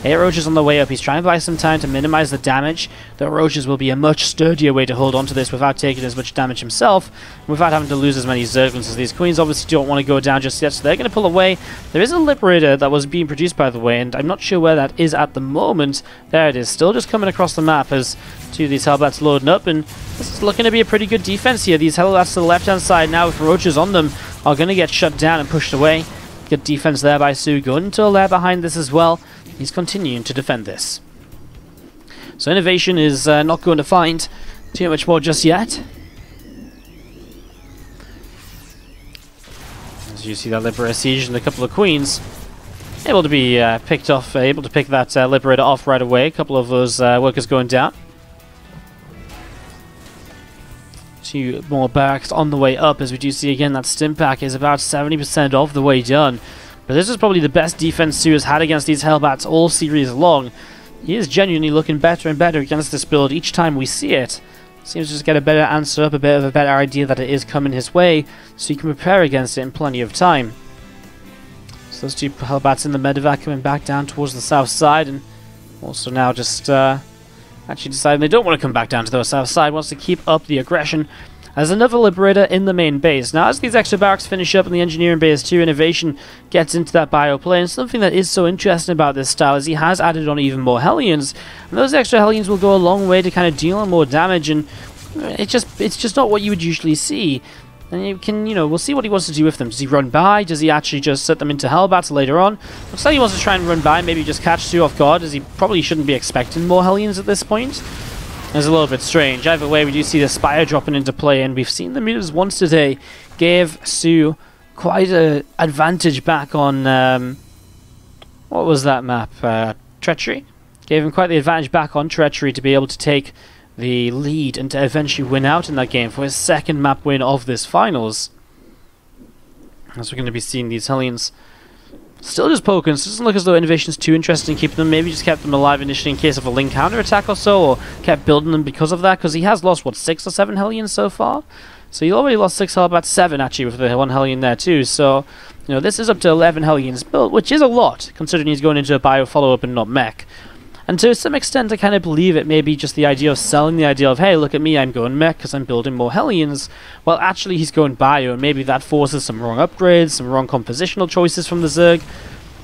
8 Roaches on the way up. He's trying to buy some time to minimize the damage. The Roaches will be a much sturdier way to hold on to this without taking as much damage himself, and without having to lose as many Zerglings as these Queens obviously don't want to go down just yet, so they're going to pull away. There is a Liberator that was being produced, by the way, and I'm not sure where that is at the moment. There it is, still just coming across the map as two of these Hellbats loading up, and this is looking to be a pretty good defense here. These Hellbats to the left-hand side now with Roaches on them are going to get shut down and pushed away. Good defense there by soO. Going into a lair behind this as well. He's continuing to defend this. So INnoVation is not going to find too much more just yet. As you see that Liberator siege and a couple of Queens able to be picked off, able to pick that Liberator off right away. A couple of those workers going down. 2 more barracks on the way up, as we do see again that stim pack is about 70% of the way done. But this is probably the best defense soO has had against these Hellbats all series long. He is genuinely looking better and better against this build each time we see it. Seems to just get a better answer up, a bit of a better idea that it is coming his way, so he can prepare against it in plenty of time. So those 2 Hellbats in the medevac coming back down towards the south side, and also now just actually deciding they don't want to come back down to the south side, wants to keep up the aggression. As another Liberator in the main base. Now, as these extra barracks finish up in the engineering base too, INnoVation gets into that bio play, and something that is so interesting about this style is he has added on even more Hellions, and those extra Hellions will go a long way to kind of deal more damage, and it's just not what you would usually see. And you can, we'll see what he wants to do with them. Does he run by? Does he actually just set them into Hellbats later on? Looks like he wants to try and run by, maybe just catch soO off guard, as he probably shouldn't be expecting more Hellions at this point. It's a little bit strange. Either way, we do see the Spire dropping into play, and we've seen the meters once today gave soO quite an advantage back on, what was that map? Treachery? Gave him quite the advantage back on Treachery to be able to take the lead and to eventually win out in that game for his second map win of this finals. As we're going to be seeing these Hellions still just poking, so it doesn't look as though INnoVation's too interested in keeping them. Maybe just kept them alive initially in case of a Link counter-attack or so, or kept building them because of that, because he has lost, what, 6 or 7 Hellions so far? So he already lost 6 Hellbats, 7 actually, with the 1 Hellion there too, so, this is up to 11 Hellions built, which is a lot, considering he's going into a bio follow-up and not mech. And to some extent, I kind of believe it may be just the idea of selling the idea of, hey, look at me, I'm going mech because I'm building more Hellions. Well, actually, he's going bio, and maybe that forces some wrong upgrades, some wrong compositional choices from the Zerg.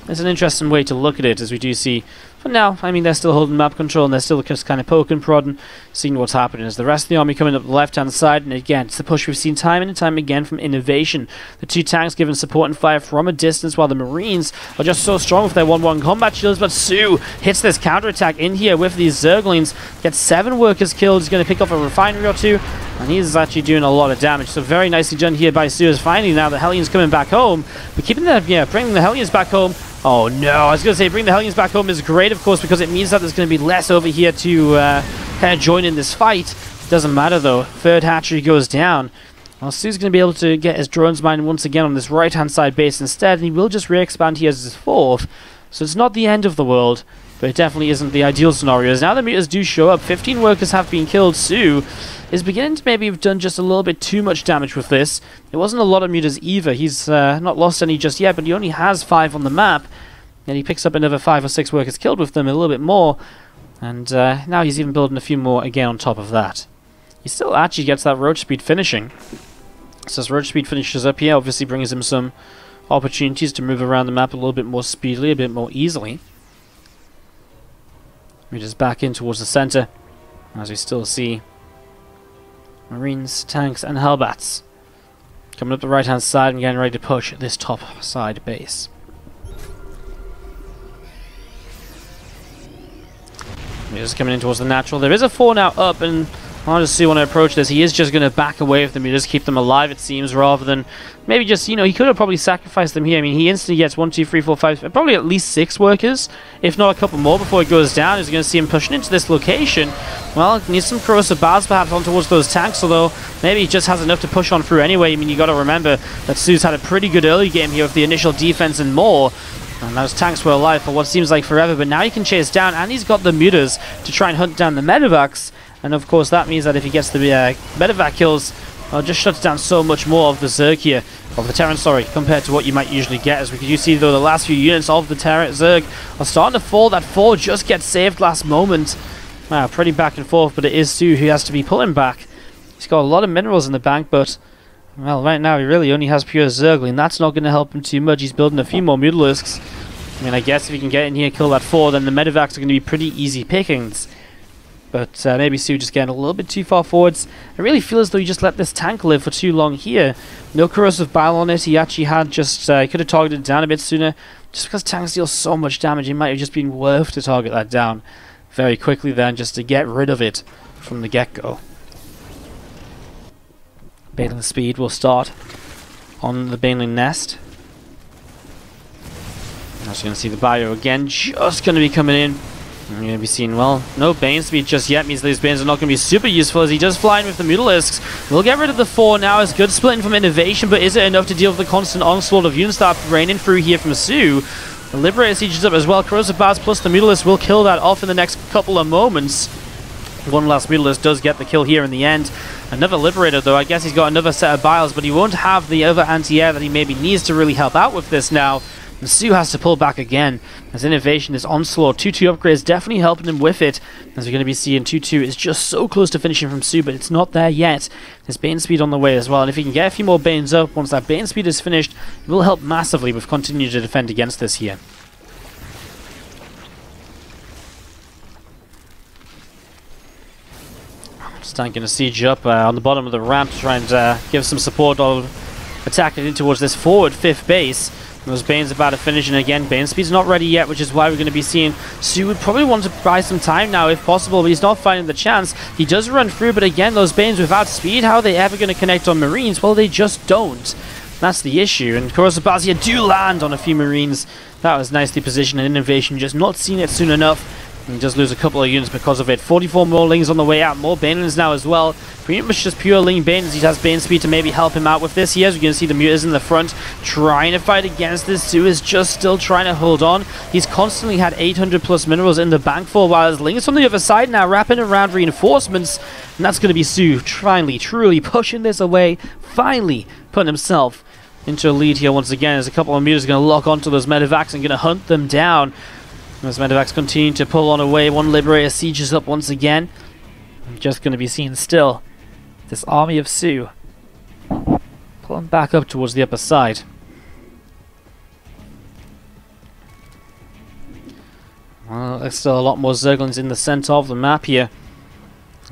It's an interesting way to look at it, as we do see. For now, I mean, they're still holding map control, and they're still just kind of poking, prodding, seeing what's happening. As the rest of the army coming up the left-hand side, and again, it's the push we've seen time and time again from INnoVation. The 2 tanks giving support and fire from a distance, while the Marines are just so strong with their 1-1 combat shields, but soO hits this counterattack in here with these Zerglings, gets 7 workers killed, he's going to pick off a refinery or 2, and he's actually doing a lot of damage. So very nicely done here by soO, as finally now the Hellions coming back home, but keeping the, bringing the Hellions back home. Oh no, I was going to say bring the Hellions back home is great, of course, because it means that there's going to be less over here to kind of join in this fight. Doesn't matter though, 3rd hatchery goes down. Well, soO's going to be able to get his drones mined once again on this right-hand side base instead, and he will just re-expand here as his 4th. So it's not the end of the world, but it definitely isn't the ideal scenario. As now the meters do show up, 15 workers have been killed. soO is beginning to maybe have done just a little bit too much damage with this. It wasn't a lot of meters either. He's not lost any just yet, but he only has 5 on the map. And he picks up another 5 or 6 workers killed with them, a little bit more. And now he's even building a few more again on top of that. He still actually gets that roach speed finishing. So as roach speed finishes up here, obviously brings him some opportunities to move around the map a little bit more speedily, a bit more easily. We just back in towards the center, as we still see Marines, tanks, and Hellbats coming up the right-hand side and getting ready to push this top side base. He's coming in towards the natural. There is a 4 now up, and I just see when I approach this, he is just going to back away with them. He just keep them alive, it seems, rather than maybe just, you know, he could have probably sacrificed them here. I mean, he instantly gets 1, 2, 3, 4, 5, probably at least 6 workers, if not a couple more before he goes down. He's going to see him pushing into this location. Well, needs some corrosive bars perhaps on towards those tanks, although maybe he just has enough to push on through anyway. I mean, you got to remember that soO's had a pretty good early game here with the initial defense and more. And those tanks were alive for what seems like forever, but now he can chase down, and he's got the mutas to try and hunt down the medevacs. And of course that means that if he gets the medevac kills, well, just shuts down so much more of the Zerg here, of the Terran, sorry, compared to what you might usually get. As we can see though, the last few units of the Zerg are starting to fall. That 4 just gets saved last moment. Wow, pretty back and forth, but it is soO who has to be pulling back. He's got a lot of minerals in the bank, but well, right now he really only has pure Zergling, and that's not going to help him too much. He's building a few more Mutalisks. I mean, I guess if he can get in here, kill that 4, then the medevacs are going to be pretty easy pickings. But maybe soO just getting a little bit too far forwards. I really feel as though he just let this tank live for too long here. No corrosive bile on it. He actually had just, he could have targeted it down a bit sooner. Just because tanks deal so much damage, it might have just been worth to target that down very quickly then, just to get rid of it from the get-go. Baneling speed will start on the Baneling nest. As you're going to see the bio again, just going to be coming in. You're going to be seeing, well, no Bane speed just yet, means these Banes are not going to be super useful, as he does fly in with the Mutalisks. We'll get rid of the 4 now. It's good splitting from INnoVation, but is it enough to deal with the constant onslaught of units that are raining through here from soO? The Liberator sieges up as well. Corrosive Bars plus the Mutalisk will kill that off in the next couple of moments. One last Mutalisk does get the kill here in the end. Another Liberator though, I guess he's got another set of biles, but he won't have the other anti-air that he maybe needs to really help out with this now. And soO has to pull back again, as INnoVation is onslaught. 2-2 upgrades definitely helping him with it, as we're going to be seeing 2-2 is just so close to finishing from soO, but it's not there yet. There's Bane speed on the way as well, and if he can get a few more Banes up, once that Bane speed is finished, it will help massively with continuing to defend against this here. Tanking a siege up on the bottom of the ramp to try and give some support of attacking in towards this forward 5th base. Those Banes about to finish, and again, Bane speed's not ready yet, which is why we're going to be seeing soO would probably want to buy some time now if possible, but he's not finding the chance. He does run through, but again, those Banes without speed, how are they ever going to connect on Marines? Well, they just don't. That's the issue, and Corrosive Bars here do land on a few Marines. That was nicely positioned, and INnoVation just not seeing it soon enough. And he does lose a couple of units because of it. 44 more Lings on the way out. More Banelings now as well. Pretty much just pure Ling Banes. He has Bane speed to maybe help him out with this. He is. We're going to see the Mutas in the front trying to fight against this. soO is just still trying to hold on. He's constantly had 800 plus minerals in the bank for a while. His Lings on the other side now wrapping around reinforcements. And that's going to be soO finally, truly pushing this away. Finally putting himself into a lead here once again, as a couple of Mutas are going to lock onto those medevacs and going to hunt them down. As medevacs continue to pull on away, one Liberator sieges up once again. I'm just going to be seeing still this army of soO pulling back up towards the upper side. Well, there's still a lot more Zerglings in the center of the map here.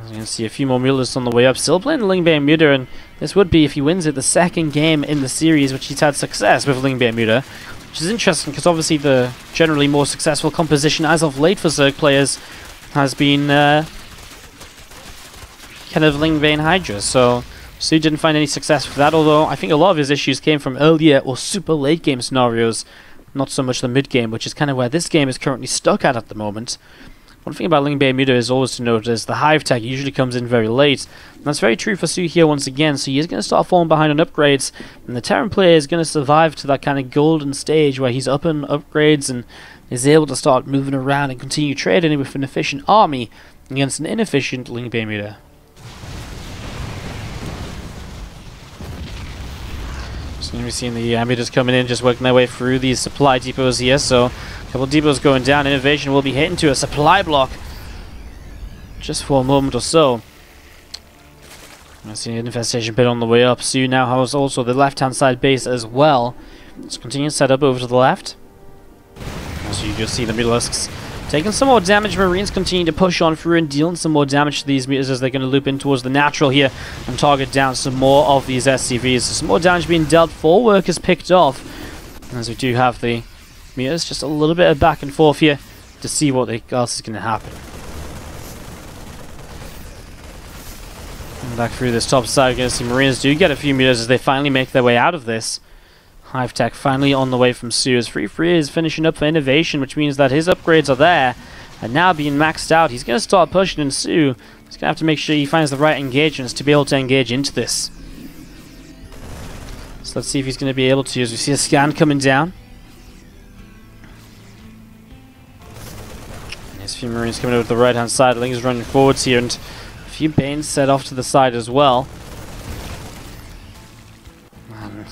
As you can see a few more Mutalisks on the way up. Still playing Lingbane Muta, and this would be, if he wins it, the 2nd game in the series which he's had success with Lingbane Muta. Which is interesting, because obviously the generally more successful composition as of late for Zerg players has been kind of Lingbane Hydra. So soO didn't find any success with that, although I think a lot of his issues came from earlier or super late game scenarios, not so much the mid game, which is kind of where this game is currently stuck at the moment. One thing about Lingbane Muta is always to note is the Hive tech usually comes in very late. And that's very true for soO here once again, so he is going to start falling behind on upgrades, and the Terran player is going to survive to that kind of golden stage where he's up on upgrades and is able to start moving around and continue trading with an efficient army against an inefficient Lingbane Muta. So we're seeing the Mutas coming in, just working their way through these supply depots here, so a couple of depots going down. INnoVation will be hit into a supply block just for a moment or so. I see an infestation pit on the way up. soO now has also the left-hand side base as well. Let's continue to set up over to the left. As you just see the Mutalisks taking some more damage. Marines continue to push on through and dealing some more damage to these Mutas as they're going to loop in towards the natural here and target down some more of these SCVs. So some more damage being dealt. 4 workers picked off, as we do have the Mutas just a little bit of back and forth here to see what else is going to happen. Back through this top side, we're going to see Marines do get a few meters as they finally make their way out of this. Hive Tech finally on the way from soO. As 3-3 is finishing up for INnoVation, which means that his upgrades are there. And now being maxed out, he's going to start pushing in soO. He's going to have to make sure he finds the right engagements to be able to engage into this. So let's see if he's going to be able to, as we see a scan coming down. And there's a few Marines coming over to the right hand side. Ling's running forwards here, and a few Banes set off to the side as well.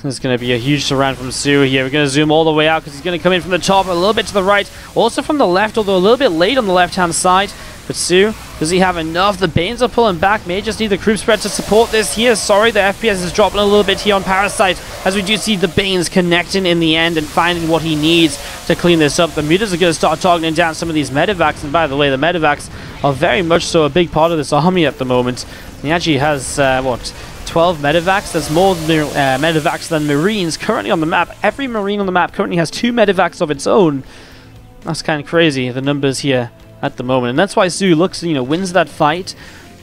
There's going to be a huge surround from soO here. We're going to zoom all the way out because he's going to come in from the top, a little bit to the right, also from the left, although a little bit late on the left-hand side. But soO, does he have enough? The Banes are pulling back. May just need the group spread to support this here. Sorry, the FPS is dropping a little bit here on Parasite, as we do see the Banes connecting in the end and finding what he needs to clean this up. The mutas are going to start targeting down some of these medevacs, and by the way, the medevacs are very much so a big part of this army at the moment. He actually has, 12 medevacs. There's more medevacs than Marines currently on the map. Every Marine on the map currently has 2 medevacs of its own. That's kind of crazy, the numbers here at the moment. And that's why soO looks, wins that fight,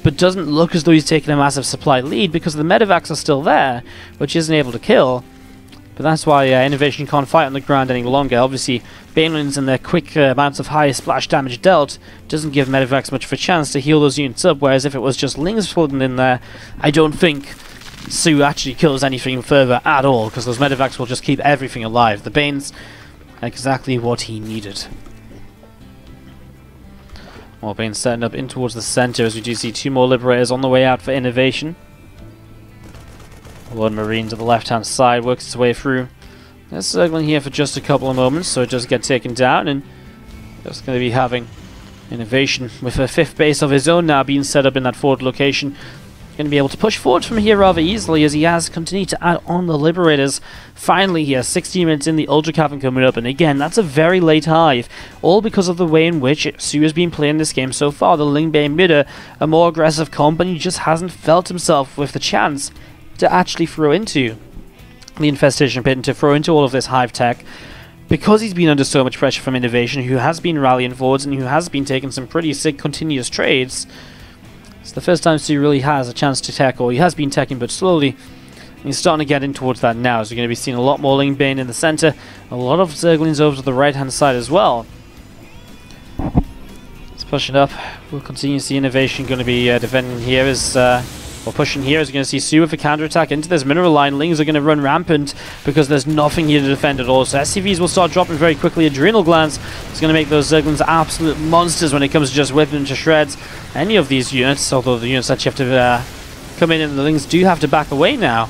but doesn't look as though he's taking a massive supply lead because the medevacs are still there, which isn't able to kill. But that's why INnoVation can't fight on the ground any longer. Obviously, Banelings and their quick amounts of high splash damage dealt doesn't give medevacs much of a chance to heal those units up, whereas if it was just Lings floating in there, I don't think soO actually kills anything further at all, because those medevacs will just keep everything alive. The Banes, exactly what he needed. More Banes setting up in towards the center, as we do see 2 more Liberators on the way out for INnoVation. One Marine to the left-hand side works its way through. They're circling here for just a couple of moments, so it does get taken down, and just going to be having INnoVation with a 5th base of his own now being set up in that forward location. Going to be able to push forward from here rather easily, as he has continued to add on the Liberators. Finally here, 16 minutes in, the Ultra Cavern coming up, and again, that's a very late hive, all because of the way in which soO has been playing this game so far. The Lingbane Midder, a more aggressive comp, and he just hasn't felt himself with the chance to actually throw into the Infestation Pit and to throw into all of this Hive Tech, because he's been under so much pressure from INnoVation, who has been rallying forwards and who has been taking some pretty sick continuous trades. It's the first time soO really has a chance to tech, or he has been teching but slowly, and he's starting to get in towards that now. So you're going to be seeing a lot more Lingbane in the center, a lot of Zerglings over to the right hand side as well. It's pushing up. We'll continue to see INnoVation going to be defending here as or pushing here, as you're going to see soO with a counterattack into this mineral line. Lings are going to run rampant because there's nothing here to defend at all. So SCVs will start dropping very quickly. Adrenal Glands is going to make those Zerglings absolute monsters when it comes to just whipping them to shreds. Any of these units, although the units that you have to come in and the Lings do have to back away now.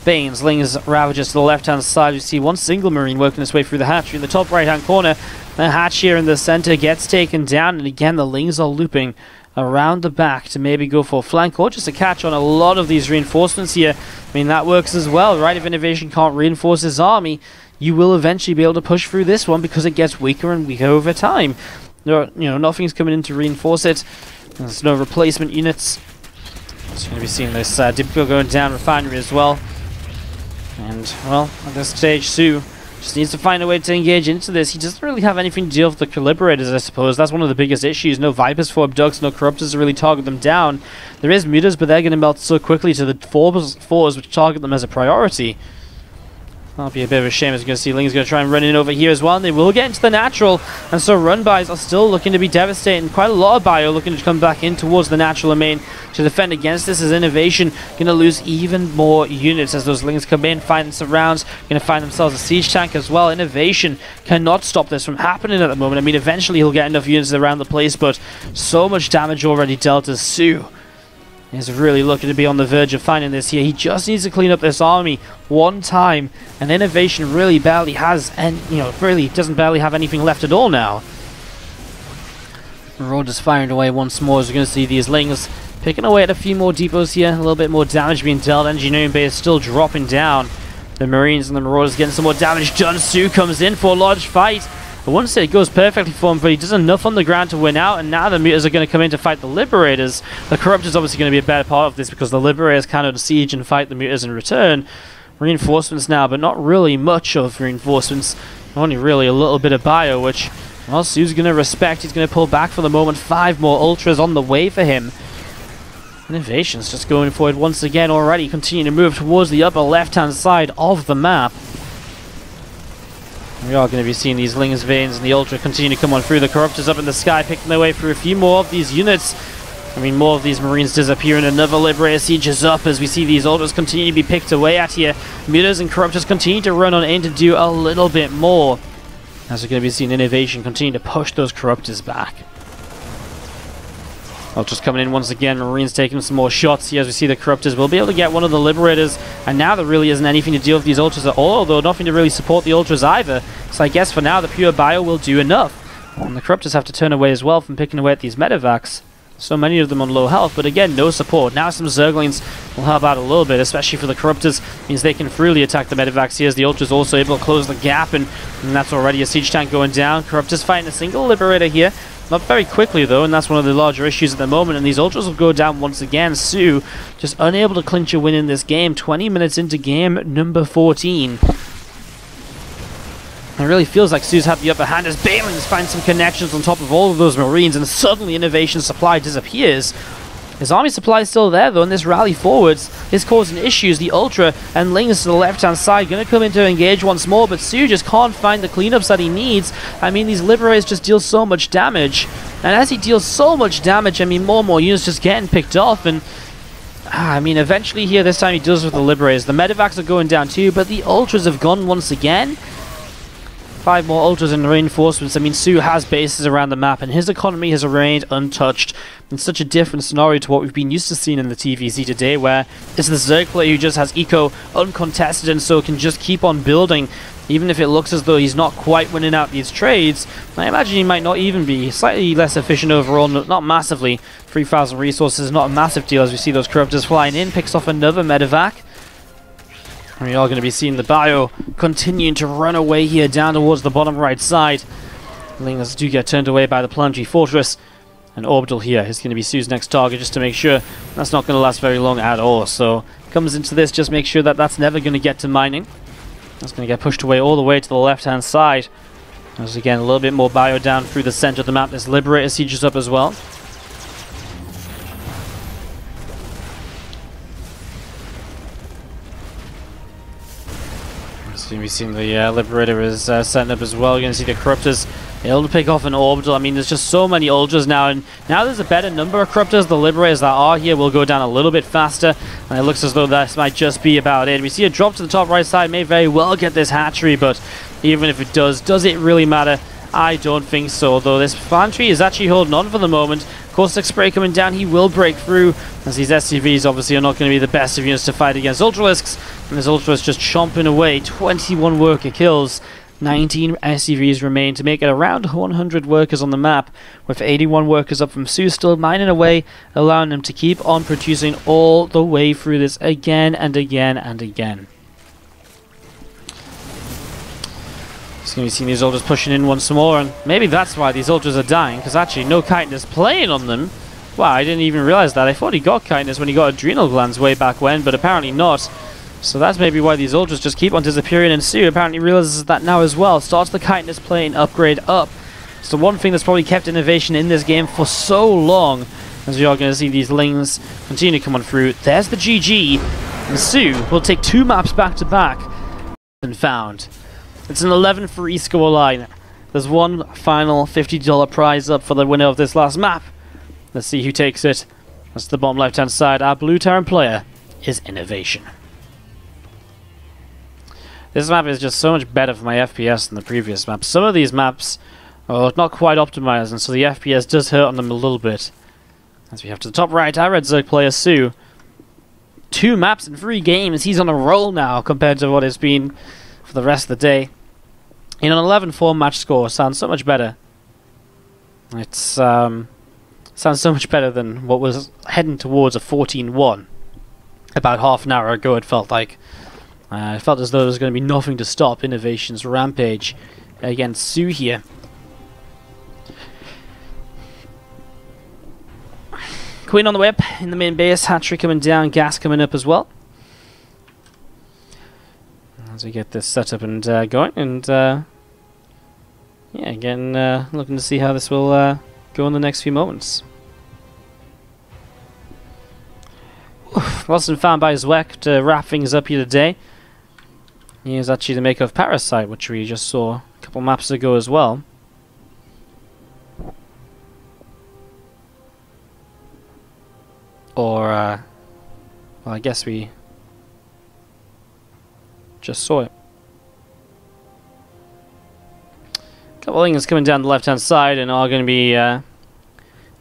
Banes, Lings, Ravagers to the left-hand side. You see one single Marine working its way through the hatchery in the top right-hand corner. The hatch here in the center gets taken down, and again the Lings are looping around the back to maybe go for a flank or just a catch on a lot of these reinforcements here. I mean, that works as well, right? If INnoVation can't reinforce his army, you will eventually be able to push through this one because it gets weaker and weaker over time. There are, nothing's coming in to reinforce it. There's no replacement units. So you're going to be seeing this Dipco going down refinery as well. And, well, at this stage, soO just needs to find a way to engage into this. He doesn't really have anything to deal with the Liberators, I suppose. That's one of the biggest issues. No Vipers for Abducts, no Corruptors to really target them down. There is Mutas, but they're going to melt so quickly to the fours which target them as a priority. That'll be a bit of a shame, as you can see. Ling's going to try and run in over here as well, and they will get into the natural. And so run-bys are still looking to be devastating. Quite a lot of bio looking to come back in towards the natural domain to defend against this, as INnoVation going to lose even more units as those Lings come in, find surrounds, going to find themselves a siege tank as well. INnoVation cannot stop this from happening at the moment. I mean, eventually he'll get enough units around the place, but so much damage already dealt as soO is really looking to be on the verge of finding this here. He just needs to clean up this army one time, and INnoVation really barely has, and really doesn't barely have anything left at all now. Marauders firing away once more, as we're going to see these Lings picking away at a few more depots here. A little bit more damage being dealt. Engineering Bay is still dropping down. The Marines and the Marauders getting some more damage done. soO comes in for a large fight. I wouldn't say it goes perfectly for him, but he does enough on the ground to win out, and now the Mutas are going to come in to fight the Liberators. The Corruptors obviously going to be a better part of this because the Liberators kind of siege and fight the Mutas in return. Reinforcements now, but not really much of reinforcements. Only really a little bit of bio, which, well, soO's going to respect. He's going to pull back for the moment. 5 more Ultras on the way for him. INnoVation's just going forward once again already, continuing to move towards the upper left-hand side of the map. We are going to be seeing these Ling's Veins and the Ultra continue to come on through. The Corruptors up in the sky, picking their way through a few more of these units. I mean, more of these Marines disappear and another Liberator Siege is up as we see these Ultras continue to be picked away at here. Mutas and Corruptors continue to run on in to do a little bit more, as we're going to be seeing INnoVation continue to push those Corruptors back. Ultras coming in once again, Marines taking some more shots here as we see the Corruptors will be able to get one of the Liberators, and now there really isn't anything to deal with these Ultras at all, although nothing to really support the Ultras either. So I guess for now the pure bio will do enough. And the Corruptors have to turn away as well from picking away at these Medivacs. So many of them on low health, but again, no support. Now some Zerglings will help out a little bit, especially for the Corruptors. Means they can freely attack the Medivacs here as the Ultras also able to close the gap, and that's already a Siege Tank going down. Corruptors fighting a single Liberator here. Not very quickly though, and that's one of the larger issues at the moment, and these Ultras will go down once again. soO just unable to clinch a win in this game, 20 minutes into game number 14. It really feels like soO's had the upper hand as Balins find some connections on top of all of those Marines, and suddenly INnoVation's supply disappears. His army supply is still there though, and this rally forwards is causing issues. The Ultra and Lings to the left-hand side going to come in to engage once more, but soO just can't find the cleanups that he needs. I mean, these Liberators just deal so much damage, and as he deals so much damage, I mean, more and more units just getting picked off, and I mean, eventually here, this time he deals with the Liberators. The Medivacs are going down too, but the Ultras have gone once again. 5 more Ultras and reinforcements. I mean, soO has bases around the map, and his economy has remained untouched. In such a different scenario to what we've been used to seeing in the TvZ today, where it's the Zerg player who just has eco uncontested and so can just keep on building. Even if it looks as though he's not quite winning out these trades, I imagine he might not even be. Slightly less efficient overall, not massively. 3,000 resources is not a massive deal as we see those Corruptors flying in. Picks off another Medivac. We are going to be seeing the bio continuing to run away here down towards the bottom right side. Lingers do get turned away by the Planetary Fortress. And Orbital here is going to be soO's next target, just to make sure that's not going to last very long at all. So comes into this, just make sure that that's never going to get to mining. That's going to get pushed away all the way to the left-hand side. There's again a little bit more bio down through the center of the map. This Liberator sieges up as well. We've seen the Liberator is setting up as well. You're going to see the Corruptors able to pick off an Orbital. I mean, there's just so many Ultras now, and now there's a better number of Corruptors. The Liberators that are here will go down a little bit faster, and it looks as though that might just be about it. We see a drop to the top right side, may very well get this hatchery, but even if it does it really matter? I don't think so, though this Planetary is actually holding on for the moment. Caustic Spray coming down, he will break through, as these SCVs obviously are not going to be the best of units to fight against Ultralisks, and this Ultra is just chomping away. 21 worker kills, 19 SCVs remain to make it around 100 workers on the map, with 81 workers up from soO still mining away, allowing them to keep on producing all the way through this again and again and again. Just going to be seeing these Ultras pushing in once more, and maybe that's why these Ultras are dying, because actually no Chitinous playing on them. Wow, I didn't even realize that. I thought he got Chitinous when he got Adrenal Glands way back when, but apparently not. So that's maybe why these Ultras just keep on disappearing, and soO apparently realizes that now as well. Starts the Chitinous playing upgrade up. It's the one thing that's probably kept INnoVation in this game for so long, as we are going to see these Lings continue to come on through. There's the GG, and soO will take 2 maps back to back and found. It's an 11-3 scoreline. There's one final $50 prize up for the winner of this last map. Let's see who takes it. That's the bottom left-hand side. Our blue Terran player is INnoVation. This map is just so much better for my FPS than the previous map. Some of these maps are not quite optimized, and so the FPS does hurt on them a little bit. As we have to the top right, our Red Zerg player soO. 2 maps in 3 games. He's on a roll now compared to what it's been for the rest of the day. In an 11-4 match score, sounds so much better. It's sounds so much better than what was heading towards a 14-1 about half an hour ago. It felt like it felt as though there was going to be nothing to stop INnoVation's rampage against soO here. Queen on the whip in the main base, hatchery coming down, gas coming up as well. As we get this set up and going, and yeah, again, looking to see how this will go in the next few moments. lost and found by Zweck to wrap things up here today. He is actually the maker of Parasite, which we just saw a couple maps ago as well. Or, well, I guess we just saw it. A couple of things coming down the left-hand side and are going to be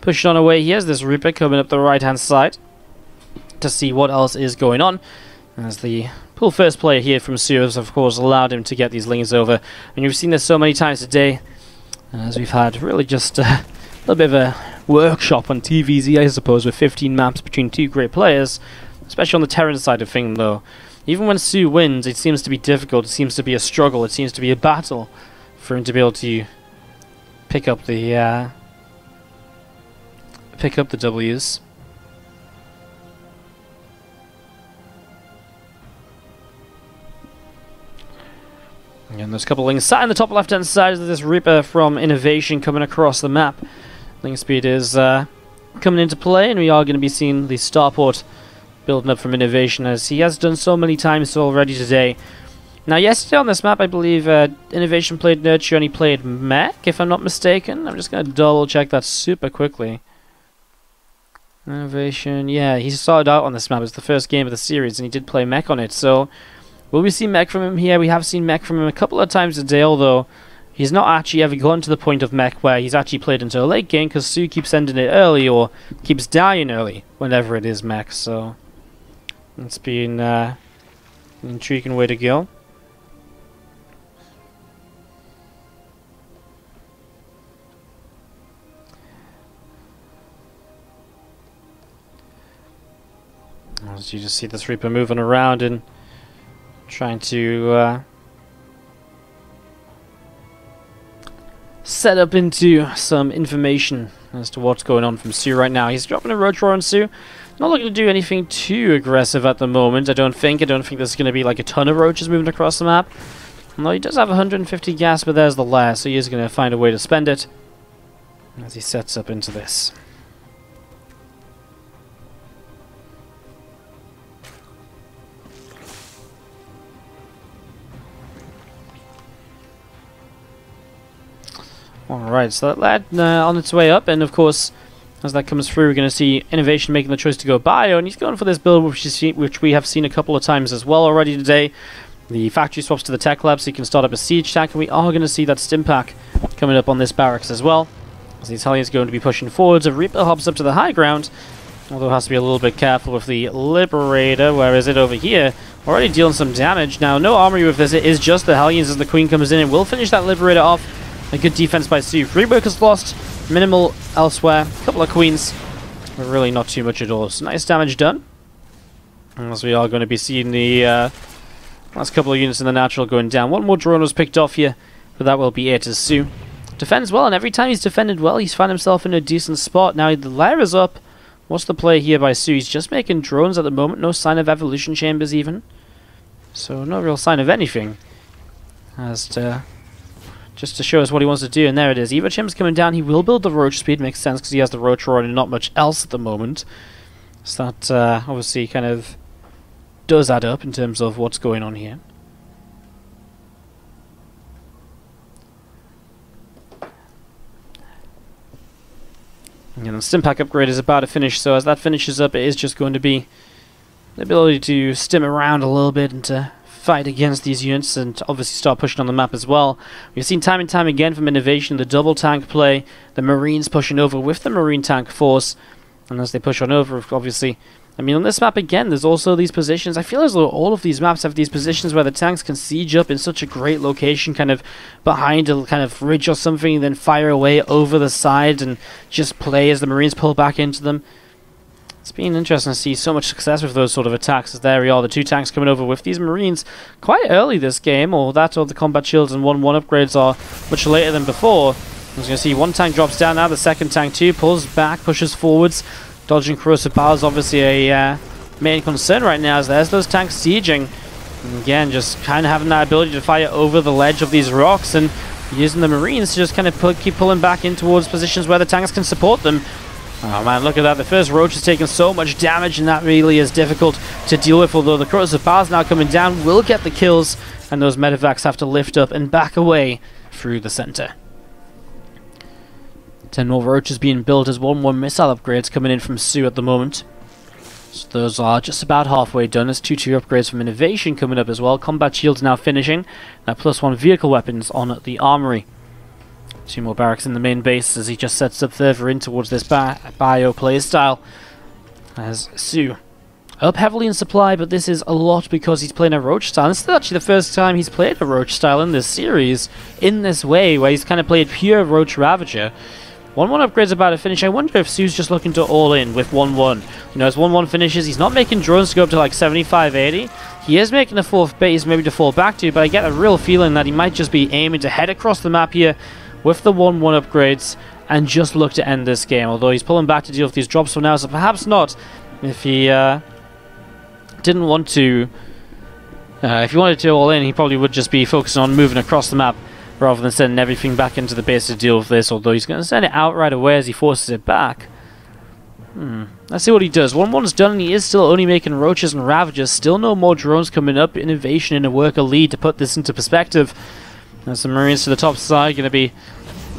pushing on away. Here's this Reaper coming up the right-hand side to see what else is going on. As the pool first player here from soO has, of course, allowed him to get these lings over. And you've seen this so many times today, as we've had really just a little bit of a workshop on TvZ, I suppose, with 15 maps between two great players, especially on the Terran side of things, though. Even when soO wins, it seems to be difficult, it seems to be a struggle, it seems to be a battle for him to be able to pick up the W's. Again, there's a couple of lings sat in the top left-hand side of this Reaper from INnoVation coming across the map. Link speed is coming into play, and we are going to be seeing the starport building up from INnoVation, as he has done so many times already today. Now, yesterday on this map, I believe INnoVation played Nurture and he played Mech, if I'm not mistaken. I'm just going to double-check that super quickly. INnoVation, yeah, he started out on this map. It was the first game of the series, and he did play Mech on it, so will we see Mech from him here? We have seen Mech from him a couple of times today, although he's not actually ever gone to the point of Mech where he's actually played into a late game, because soO keeps ending it early or keeps dying early whenever it is Mech, so it's been an intriguing way to go. As you just see this Reaper moving around and trying to set up into some information as to what's going on from soO right now. He's dropping a Roach Roar on soO. Not looking to do anything too aggressive at the moment, I don't think. I don't think there's going to be like a ton of roaches moving across the map. Although he does have 150 gas, but there's the lair, so he is going to find a way to spend it as he sets up into this. Alright, so that lad on its way up, and of course, as that comes through, we're going to see INnoVation making the choice to go bio, and he's going for this build which we have seen a couple of times as well already today. The factory swaps to the tech lab, so you can start up a siege tank, and we are going to see that stim pack coming up on this barracks as well. As the Italian's going to be pushing forwards, a Reaper hops up to the high ground, although has to be a little bit careful with the Liberator. Where is it? Over here. Already dealing some damage. Now, no armory with this, it is just the Hellions as the Queen comes in, and will finish that Liberator off. A good defense by soO. 3 workers lost, minimal elsewhere, a couple of queens, but really not too much at all. So nice damage done. As we are going to be seeing the last couple of units in the natural going down. One more drone was picked off here, but that will be it as soO defends well, and every time he's defended well, he's found himself in a decent spot. Now the lair is up. What's the play here by soO? He's just making drones at the moment, no sign of evolution chambers even. So no real sign of anything. Just to show us what he wants to do, and there it is. Evo Chim's coming down. He will build the Roach speed, makes sense because he has the Roach Roar and not much else at the moment. So that obviously kind of does add up in terms of what's going on here. And the stim pack upgrade is about to finish, so as that finishes up, it is just going to be the ability to stim around a little bit and to fight against these units and obviously start pushing on the map as well. We've seen time and time again from INnoVation the double tank play, the Marines pushing over with the Marine tank force, and as they push on over, obviously, I mean, on this map again, there's also these positions. I feel as though all of these maps have these positions where the tanks can siege up in such a great location, kind of behind a kind of ridge or something, and then fire away over the side and just play as the Marines pull back into them. It's been interesting to see so much success with those sort of attacks, as there we are, the 2 tanks coming over with these Marines quite early this game, or the combat shields and 1-1 upgrades are much later than before. As you can see, 1 tank drops down now, the 2nd tank too, pulls back, pushes forwards. Dodging corrosive power is obviously a main concern right now, as there's those tanks sieging. And again, just kind of having that ability to fire over the ledge of these rocks and using the Marines to just kind of keep pulling back in towards positions where the tanks can support them. Oh man, look at that. The first roach has taken so much damage, and that really is difficult to deal with, although the corrosive bars now coming down will get the kills, and those medevacs have to lift up and back away through the center. 10 more roaches being built as 1-1 missile upgrades coming in from soO at the moment. So those are just about halfway done. There's 2-2 upgrades from INnoVation coming up as well. Combat shields now finishing. Now +1 vehicle weapons on the armory. 2 more barracks in the main base as he just sets up further in towards this bio playstyle. As soO up heavily in supply, but this is a lot because he's playing a roach style. This is actually the first time he's played a roach style in this series in this way, where he's kind of played pure roach ravager. 1-1 upgrade's about to finish. I wonder if soO's just looking to all in with 1-1. You know, as 1-1 finishes, he's not making drones to go up to like 75, 80. He is making a 4th base maybe to fall back to, but I get a real feeling that he might just be aiming to head across the map here with the 1-1 upgrades and just look to end this game. Although he's pulling back to deal with these drops for now, so perhaps not. If he didn't want to, if he wanted to all in, he probably would just be focusing on moving across the map rather than sending everything back into the base to deal with this, although he's going to send it out right away as he forces it back. Let's see what he does. 1-1's done, and he is still only making roaches and ravagers. Still no more drones coming up. INnoVation in a worker lead to put this into perspective. As the Marines to the top side going to be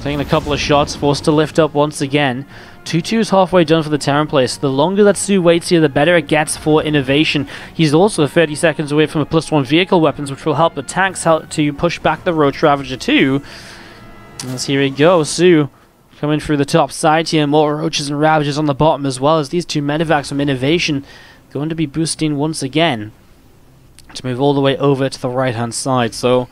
taking a couple of shots, forced to lift up once again. 2-2 is halfway done for the Terran place. The longer that soO waits here, the better it gets for INnoVation. He's also 30 seconds away from a +1 vehicle weapons, which will help the tanks help to push back the Roach Ravager too. As here we go, soO coming through the top side here. More Roaches and Ravagers on the bottom, as well as these 2 medevacs from INnoVation going to be boosting once again to move all the way over to the right-hand side. So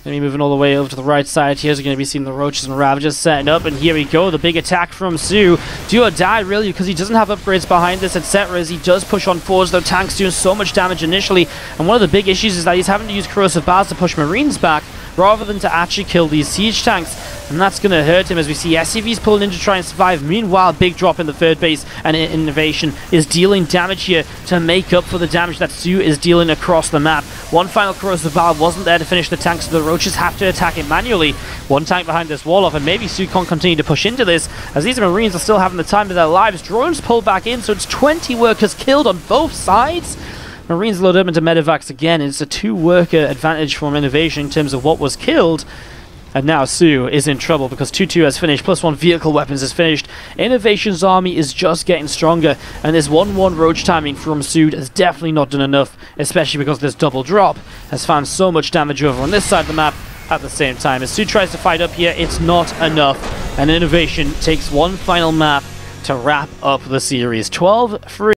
going to be moving all the way over to the right side here. So going to be seeing the Roaches and Ravagers setting up, and here we go, the big attack from soO. Do or die, really, because he doesn't have upgrades behind this, etc. As he does push on forwards, though tanks doing so much damage initially. And one of the big issues is that he's having to use corrosive bars to push Marines back, rather than to actually kill these siege tanks. And that's going to hurt him as we see SCVs pulling in to try and survive. Meanwhile, big drop in the 3rd base, and INnoVation is dealing damage here to make up for the damage that soO is dealing across the map. One final corrosive bar wasn't there to finish the tank, so the Roaches have to attack it manually. One tank behind this wall off, and maybe soO can't continue to push into this, as these Marines are still having the time of their lives. Drones pull back in, so it's 20 workers killed on both sides. Marines load up into medevacs again, and it's a 2-worker advantage from INnoVation in terms of what was killed. And now soO is in trouble because 2-2 has finished, +1 vehicle weapons is finished. INnoVation's army is just getting stronger, and this 1-1 roach timing from soO has definitely not done enough, especially because this double drop has found so much damage over on this side of the map at the same time. As soO tries to fight up here, it's not enough, and INnoVation takes one final map to wrap up the series. 12-3.